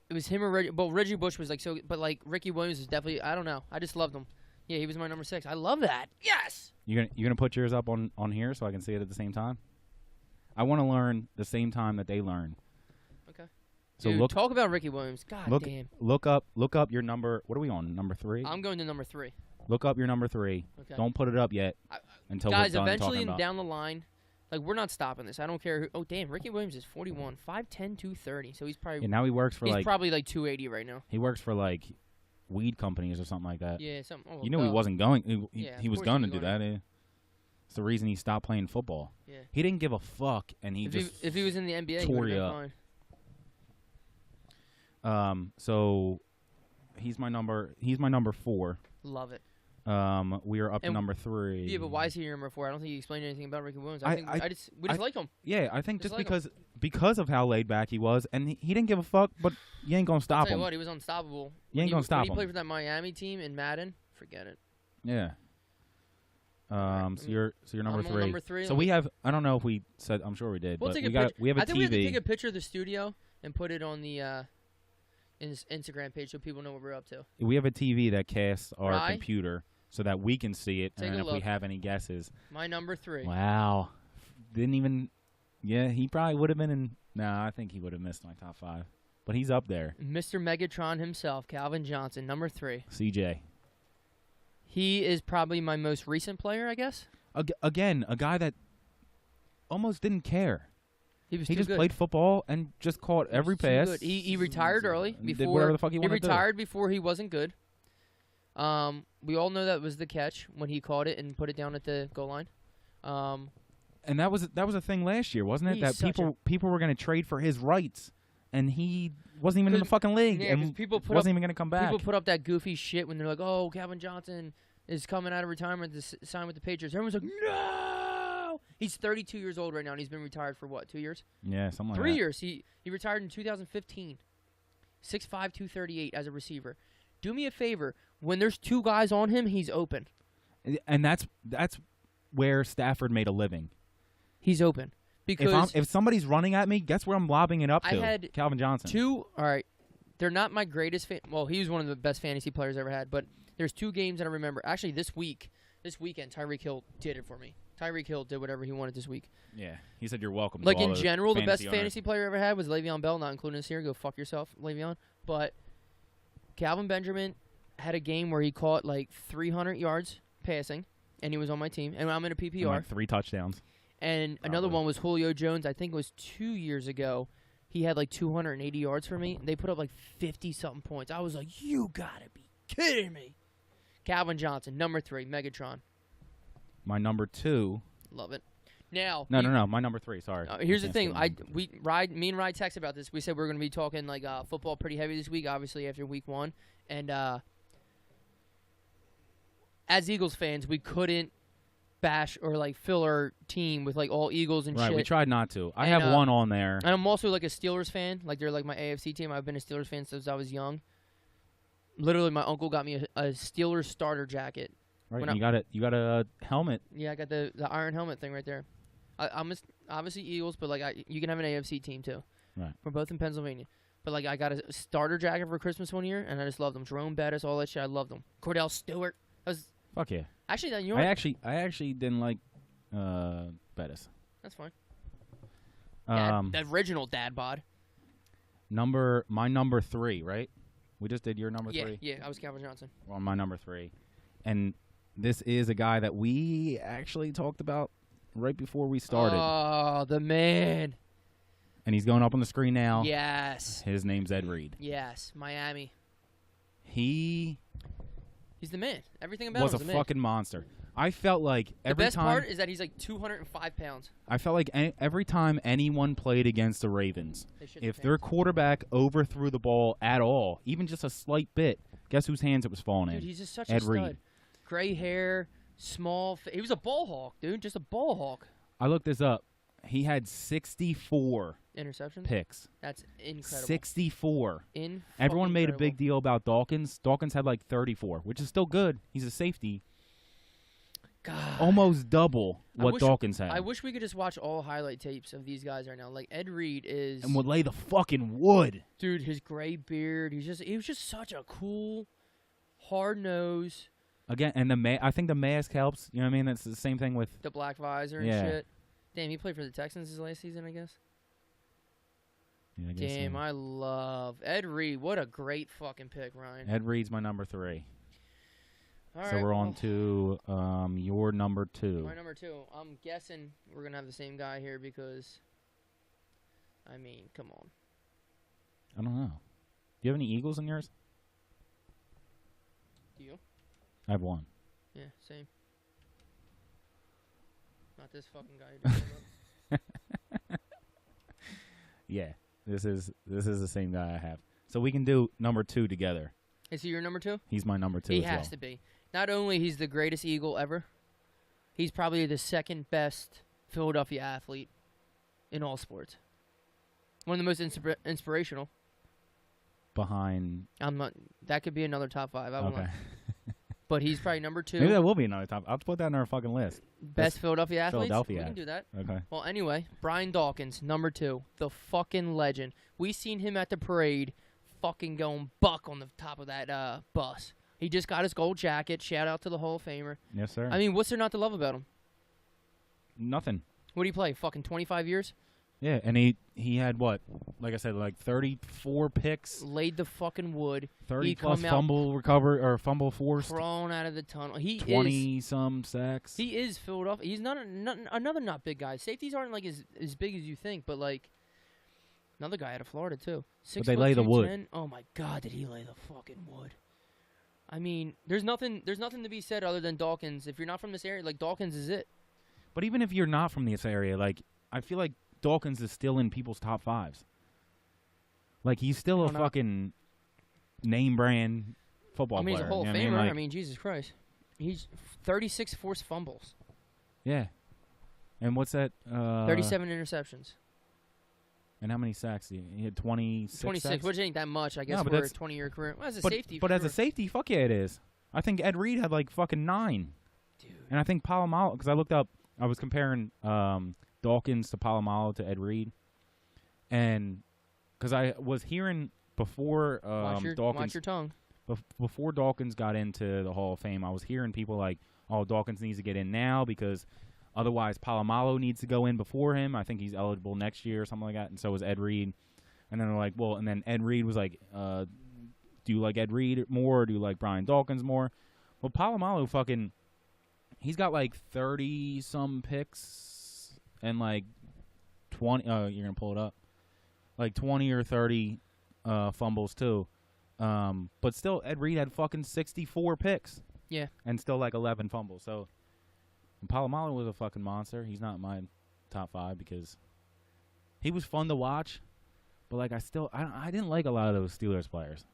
it was him or Reggie. Well, Reggie Bush was like so, but like Ricky Williams is definitely. I don't know. I just loved him. Yeah, he was my number 6. I love that. Yes. You gonna put yours up on here so I can see it at the same time? I want to learn the same time that they learn. Okay. So Dude, look talk about Ricky Williams. God damn. look up your number. What are we on? Number 3? I'm going to number 3. Look up your number 3. Okay. Don't put it up yet until Guys, we're done eventually talking about. down the line, like we're not stopping this. I don't care who. Oh damn, Ricky Williams is 41, 5'10", 230. So he's probably And now he works for he's probably like 280 right now. he works for like weed companies or something like that. Yeah, something. Oh, You knew he wasn't going. Yeah, He of was course going he to was do that. It's the reason he stopped playing football. Yeah. He didn't give a fuck, and If he was in the NBA, he tore would you have up. been fine. So he's my number 4. Love it. We are up to And number 3. Yeah, but why is he your number 4? I don't think you explained anything about Ricky Williams. I- think I- we just like him. Yeah, I think Just just like him. because of how laid back he was, and he didn't give a fuck, but you ain't gonna I'll stop tell you him. what, he was unstoppable. You ain't gonna stop When him. he played for that Miami team in Madden, forget it. Yeah. Alright, So you're number I'm on 3. number 3. So we have. I don't know if we said. I'm sure we did. We'll but take we a got. picture. We have a I think we have to TV. take a picture of the studio and put it on the Instagram page so people know what we're up to. We have a TV that casts our Rye? computer so that we can see it, Take and a if we look. have any guesses. My number 3. Wow. Didn't even. Yeah, he probably would have been in. Nah, I think he would have missed my top 5, but he's up there. Mr. Megatron himself, Calvin Johnson, number 3. CJ. He is probably my most recent player, I guess. Again, a guy that almost didn't care. He was He too just good. played football and just caught He every was too pass. good. He retired early. and did Before whatever the fuck he he wanted to do. retired before he wasn't good. We all know that was the catch when he caught it and put it down at the goal line. And that was a thing last year, wasn't it? He's That such people were going to trade for his rights, and he wasn't even in the fucking league, Yeah, 'cause and people put wasn't up, even going to come back. people put up that goofy shit when they're like, "Oh, Calvin Johnson is coming out of retirement to sign with the Patriots." Everyone's like, "No!" He's 32 years old right now, and he's been retired for what, 2 years? Yeah, something like 3 that. years. He retired in 2015. 6'5", 238 as a receiver. Do me a favor. When there's 2 guys on him, he's open. And that's where Stafford made a living. He's open. Because If somebody's running at me, guess where I'm lobbing it up I to? had Calvin Johnson. 2, all right, they're not my greatest well, he was one of the best fantasy players I ever had, but there's 2 games that I remember. Actually, this weekend, Tyreek Hill did it for me. Tyreek Hill did whatever he wanted this week. Yeah, he said you're welcome. Like to all in the general, the best owners. fantasy player I ever had was Le'Veon Bell, not including this here. Go fuck yourself, Le'Veon. But Calvin Benjamin had a game where he caught like 300 yards passing, and he was on my team. And I'm in a And PPR. like 3 touchdowns. And another Probably. one was Julio Jones. I think it was 2 years ago. He had like 280 yards for me. They put up like 50-something points. I was like, you gotta be kidding me. Calvin Johnson, number 3, Megatron. My number 2. Love it. Now, No. My number 3. Sorry. here's the can't thing. say Me and Rye texted about this. We said we were going to be talking like football pretty heavy this week, obviously after week 1. And as Eagles fans, we couldn't bash or like fill our team with like all Eagles and Right, shit. we tried not to. I And, have one on there. And I'm also like a Steelers fan. Like they're like my AFC team. I've been a Steelers fan since I was young. Literally, my uncle got me a Steelers starter jacket Right. When And you got a helmet. Yeah, I got the iron helmet thing right there. I'm obviously Eagles, but like you can have an AFC team too. Right. We're both in Pennsylvania. But like I got a starter jacket for Christmas one year, and I just loved them. Jerome Bettis, all that shit, I loved them. Cordell Stewart. Fuck yeah. Actually, you know what? I actually didn't like Bettis. That's fine. The Um, original dad bod. my number 3, right? We just did your number 3. Yeah, I was Calvin Johnson. On my number 3, and this is a guy that we actually talked about right before we started, Oh, the man. and he's going up on the screen now. Yes. His name's Ed Reed. Yes, Miami. He He's the man. Everything about was him a is the man. fucking monster. I felt like The every best time part is that he's like 205 pounds. I felt like every time anyone played against the Ravens, They shit if their their pants. quarterback overthrew the ball at all, even just a slight bit, guess whose hands it was falling Dude, in? he's just such Ed a stud. Reed. Gray hair, small. He was a ball hawk, dude. Just a ball hawk. I looked this up. He had 64 Interceptions. picks. That's incredible. 64. In Everyone fucking made a incredible. big deal about Dawkins. Dawkins had like 34, which is still good. He's a safety. God. Almost double I what wish- Dawkins had. I wish we could just watch all highlight tapes of these guys right now. Like Ed Reed is, and would lay the fucking wood. dude. His gray beard. He was just such a cool, hard nose. Again, and I think the mask helps. You know what I mean? That's the same thing with. The black visor and Yeah. shit. Damn, he played for the Texans his last season, I guess. Yeah, I guess Damn, so. I love Ed Reed. What a great fucking pick, Ryan. Ed Reed's my number 3. All So right, we're on well, to your number 2. my number 2. I'm guessing we're gonna have the same guy here because, I mean, come on. I don't know. Do you have any Eagles in yours? Do you? I have one. Yeah, same. Not this fucking guy. You're talking about. Yeah, this is the same guy I have. So we can do number 2 together. Is he your number 2? He's my number 2 He as well. has to be. Not only he's the greatest Eagle ever, he's probably the second best Philadelphia athlete in all sports. One of the most inspirational. Behind. I'm not. That could be another top 5. I Okay. won't. But he's probably number 2. Maybe that will be another top. I'll put that on our fucking list. Best Philadelphia athletes. Philadelphia We can ad. do that. Okay. Well, anyway, Brian Dawkins, number 2, the fucking legend. We seen him at the parade, fucking going buck on the top of that bus. He just got his gold jacket. Shout out to the Hall of Famer. Yes, sir. I mean, what's there not to love about him? Nothing. What do you play? Fucking 25 years? Yeah, and he had what? Like I said, like 34 picks, Laid the fucking wood. 30 He plus come out fumble forced, Crawling out of the tunnel. He 20 some sacks. He is Philadelphia. He's not another not big guy. Safeties aren't like as big as you think, but like another guy out of Florida too. 6 they foot lay the wood. 210. Oh my God, did he lay the fucking wood? I mean, there's nothing to be said other than Dawkins. If you're not from this area, like Dawkins is it. But even if you're not from this area, like I feel like Dawkins is still in people's top 5s. Like he's still a don't know. fucking name brand football I mean, player. he's a Hall of you know Famer. what I Like, mean, Jesus Christ. He's 36 forced fumbles, yeah. And what's that? 37 interceptions, And how many sacks? He had 26. 26, sacks? which ain't that much, I guess, No, but for a that's- 20-year career. Well, as a but, safety, but for as a sure. safety, fuck yeah, it is. I think Ed Reed had like fucking 9. Dude. And I think Palomalo, because I looked up, I was comparing Dawkins to Palomalo to Ed Reed. And because I was hearing before Watch your Dawkins tongue. before Dawkins got into the Hall of Fame, I was hearing people like, oh, Dawkins needs to get in now because otherwise Palomalo needs to go in before him. I think he's eligible next year or something like that, and so is Ed Reed. And then they're like, well, and then Ed Reed was like, do you like Ed Reed more or do you like Brian Dawkins more? Well, Palomalo fucking, he's got like 30-some picks and like 20, you're going to pull it up, like 20 or 30 fumbles too. But still, Ed Reed had fucking 64 picks. Yeah. And still like 11 fumbles. So, Palomalo was a fucking monster. He's not my top 5 because he was fun to watch. But like, I didn't like a lot of those Steelers players.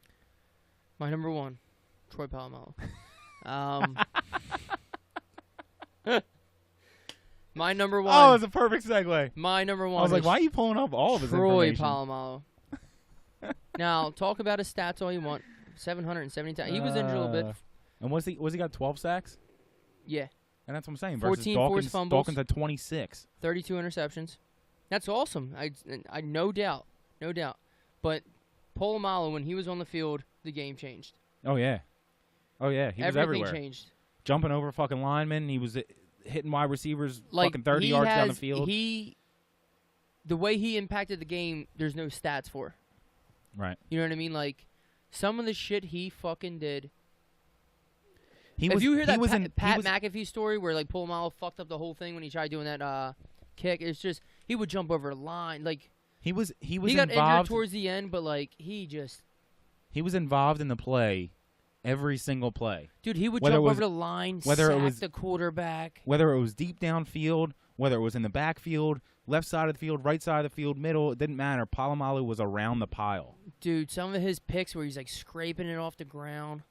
My number 1, Troy Polamalu. My number 1. Oh, it's a perfect segue. My number 1. I was like, is why are you pulling up all of his Troy information? Polamalu. Now, talk about his stats all you want. 770 times. He was injured a little bit. And was he got 12 sacks? Yeah. And that's what I'm saying. Versus 14 forced Dawkins, fumbles. Dawkins had 26. 32 interceptions. That's awesome. I no doubt. No doubt. But Polamalu, when he was on the field, the game changed. Oh, yeah. Oh, yeah. He was Everything everywhere. changed. Jumping over fucking linemen. He was hitting wide receivers Like, fucking 30 he yards down has- the field. The way he impacted the game, there's no stats for. Right. You know what I mean? Like, some of the shit he fucking did. He If was, you hear that Pat was, McAfee story where, like, Polamalu fucked up the whole thing when he tried doing that kick, it's just, he would jump over the line. Like, he got injured involved. towards the end, but, like, he He was involved in the play, every single play. Dude, he would Whether jump it was- over the line, whether it sack was- the quarterback. Whether it was deep downfield, whether it was in the backfield, left side of the field, right side of the field, middle, it didn't matter. Polamalu was around the pile. Dude, some of his picks where he's, like, scraping it off the ground.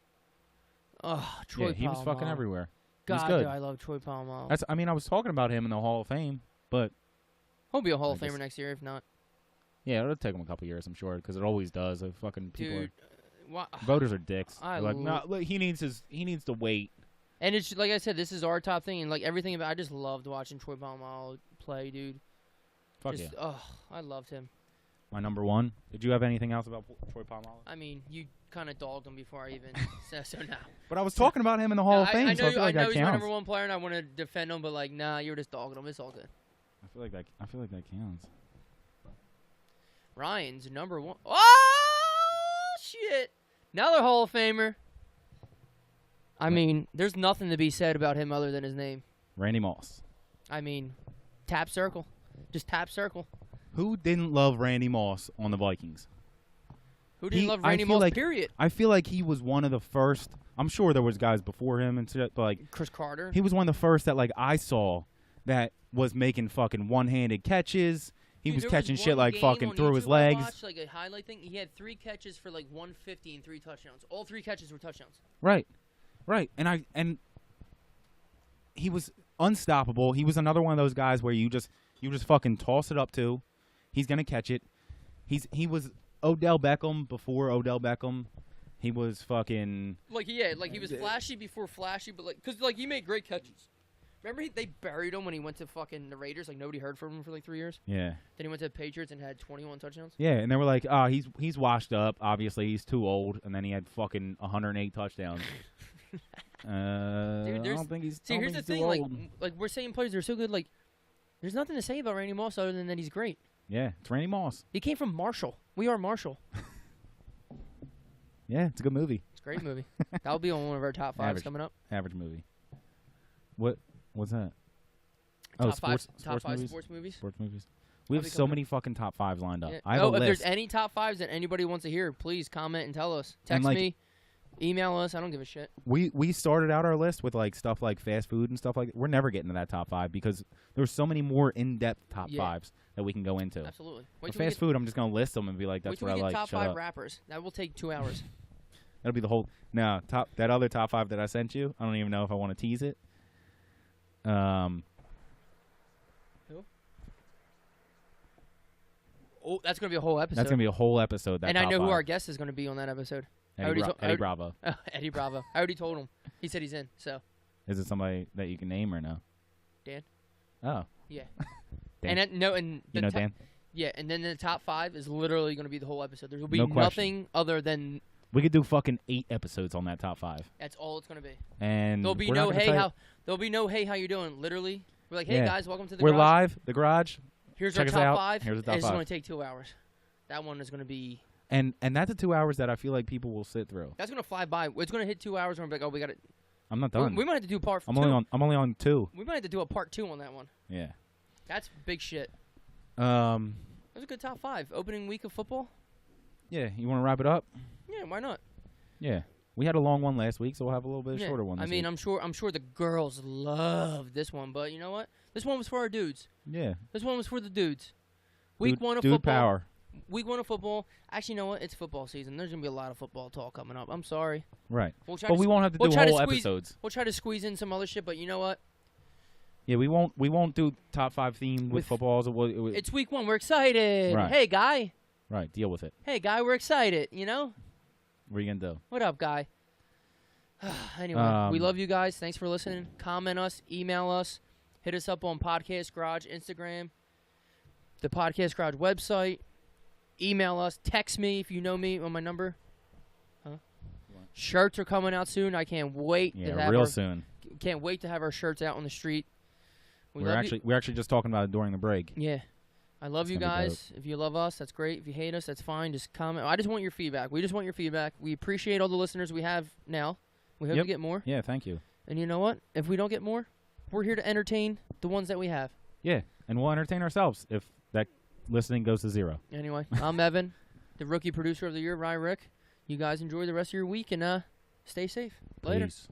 Oh, Troy Yeah, he was fucking Polamalu. everywhere. God, He's good. dude, I love Troy Polamalu. I was talking about him in the Hall of Fame, but He'll be a Hall I of Famer guess- next year, if not. yeah, it'll take him a couple years, I'm sure, because it always does. Fucking people Dude, voters are dicks. I They're like, lo- no, he needs to wait. and it's like I said, this is our top thing, and like everything about. I just loved watching Troy Polamalu play, dude. Fuck Just, yeah. Oh, I loved him. My number one. Did you have anything else about Troy Polamalu? I mean, you kind of dogged him before I even said so. Now, But I was talking about him in the Hall of Fame, I so know, I feel like I know that he's my counts. number one player, and I want to defend him, but like, nah, you're just dogging him. It's all good. I feel like that counts. Ryan's number one. Oh shit! Another Hall of Famer. I mean, there's nothing to be said about him other than his name. Randy Moss. I mean, tap circle, just tap circle. Who didn't love Randy Moss on the Vikings? Who didn't love I Randy feel Moss? like- Period. I feel like he was one of the first. I'm sure there was guys before him and shit, but like Chris Carter. he was one of the first that like I saw that was making fucking one-handed catches. He Dude, was there catching one shit like game fucking on through his YouTube I legs. watched, like a highlight thing. He had 3 catches for like 150 and 3 touchdowns. All 3 catches were touchdowns. Right. And he was unstoppable. He was another one of those guys where you just fucking toss it up to. He's gonna catch it. He was Odell Beckham before Odell Beckham. He was fucking Like he was flashy before flashy, but like, cause like he made great catches. Remember they buried him when he went to fucking the Raiders. Like nobody heard from him for like 3 years. yeah. Then he went to the Patriots and had 21 touchdowns. Yeah, and they were like, "Oh, he's washed up. Obviously, he's too old." And then he had fucking 108 touchdowns. I don't think he's. See, I don't here's think the he's thing. too Like, old. like we're saying players are so good. Like, there's nothing to say about Randy Moss other than that he's great. Yeah, it's Randy Moss. He came from Marshall. We are Marshall. Yeah, it's a good movie. It's a great movie. That'll be on one of our top 5s Average. coming up. Average movie. What's that? Top sports 5 movies. sports movies. Sports movies. We have That'll be so coming many fucking top 5s lined up. Yeah. I have a if list. there's any top 5s that anybody wants to hear, please comment and tell us. Text like- me, email us. I don't give a shit. We started out our list with like stuff like fast food and stuff like that. We're never getting to that top 5 because there's so many more in-depth top Yeah. 5s that we can go into. Absolutely. For Wait till we fast get, food, I'm just gonna list them and be like, wait "That's till what we I get like." top Shut 5 up. rappers. That will take 2 hours. That'll be the whole. No, that other top 5 that I sent you. I don't even know if I want to tease it. Who? Oh, that's gonna be a whole episode. That's gonna be a whole episode. That and I top know who 5. our guest is gonna be on that episode. Eddie Bravo. Eddie Bravo. I already told him. He said he's in. So Is it somebody that you can name or no? Dan. Oh, Yeah. Dan. And the you know top- Dan. Yeah, and then the top 5 is literally gonna be the whole episode. There will be No question. nothing other than We could do fucking 8 episodes on that top 5, that's all it's gonna be. and There'll be we're not no gonna hey tell you- how there'll be no hey how you doing. Literally, we're like hey Yeah. guys, welcome to the We're garage. live. The garage. Here's Check our us top out. 5. Here's the top It's 5. gonna take 2 hours. That one is gonna be. And that's the 2 hours that I feel like people will sit through. That's gonna fly by. It's gonna hit 2 hours, and we're like, oh, we got it. I'm not done. We might have to do part. I'm 2. only on 2. We might have to do a part 2 on that one. Yeah. That's big shit. Yeah. That was a good top 5. Opening week of football. You want to wrap it up? Yeah, why not? Yeah. We had a long one last week, so we'll have a little bit Yeah. shorter one. I This mean, week. I'm sure the girls loved this one, but you know what? This one was for our dudes. Yeah. This one was for the dudes. Week 1 of dude football. power. Week 1 of football. Actually, you know what? It's football season. There's gonna be a lot of football talk coming up. I'm sorry. Right. We'll try But to we won't have to we'll do try to whole squeeze- episodes. We'll try to squeeze in some other shit, but you know what? Yeah, we won't do top 5 theme with With- footballs. It's week 1. We're excited. Right. Hey, guy. Right. Deal with it. Hey, guy. We're excited. You know? What are you gonna do? What up, guy? Anyway, we love you guys. Thanks for listening. Comment us, email us, hit us up on Podcast Garage, Instagram, the Podcast Garage website. Email us, text me if you know me on my number. Shirts are coming out soon. I can't wait. Yeah, real soon. Can't wait to have our shirts out on the street. We're actually just talking about it during the break. Yeah. I love you guys. If you love us, that's great. If you hate us, that's fine. Just comment. I just want your feedback. We just want your feedback. We appreciate all the listeners we have now. We hope to get more. Yeah, thank you. And you know what? If we don't get more, we're here to entertain the ones that we have. Yeah, and we'll entertain ourselves if that listening goes to 0. Anyway, I'm Evan, the rookie producer of the year, Rick. You guys enjoy the rest of your week and stay safe. Later. Peace.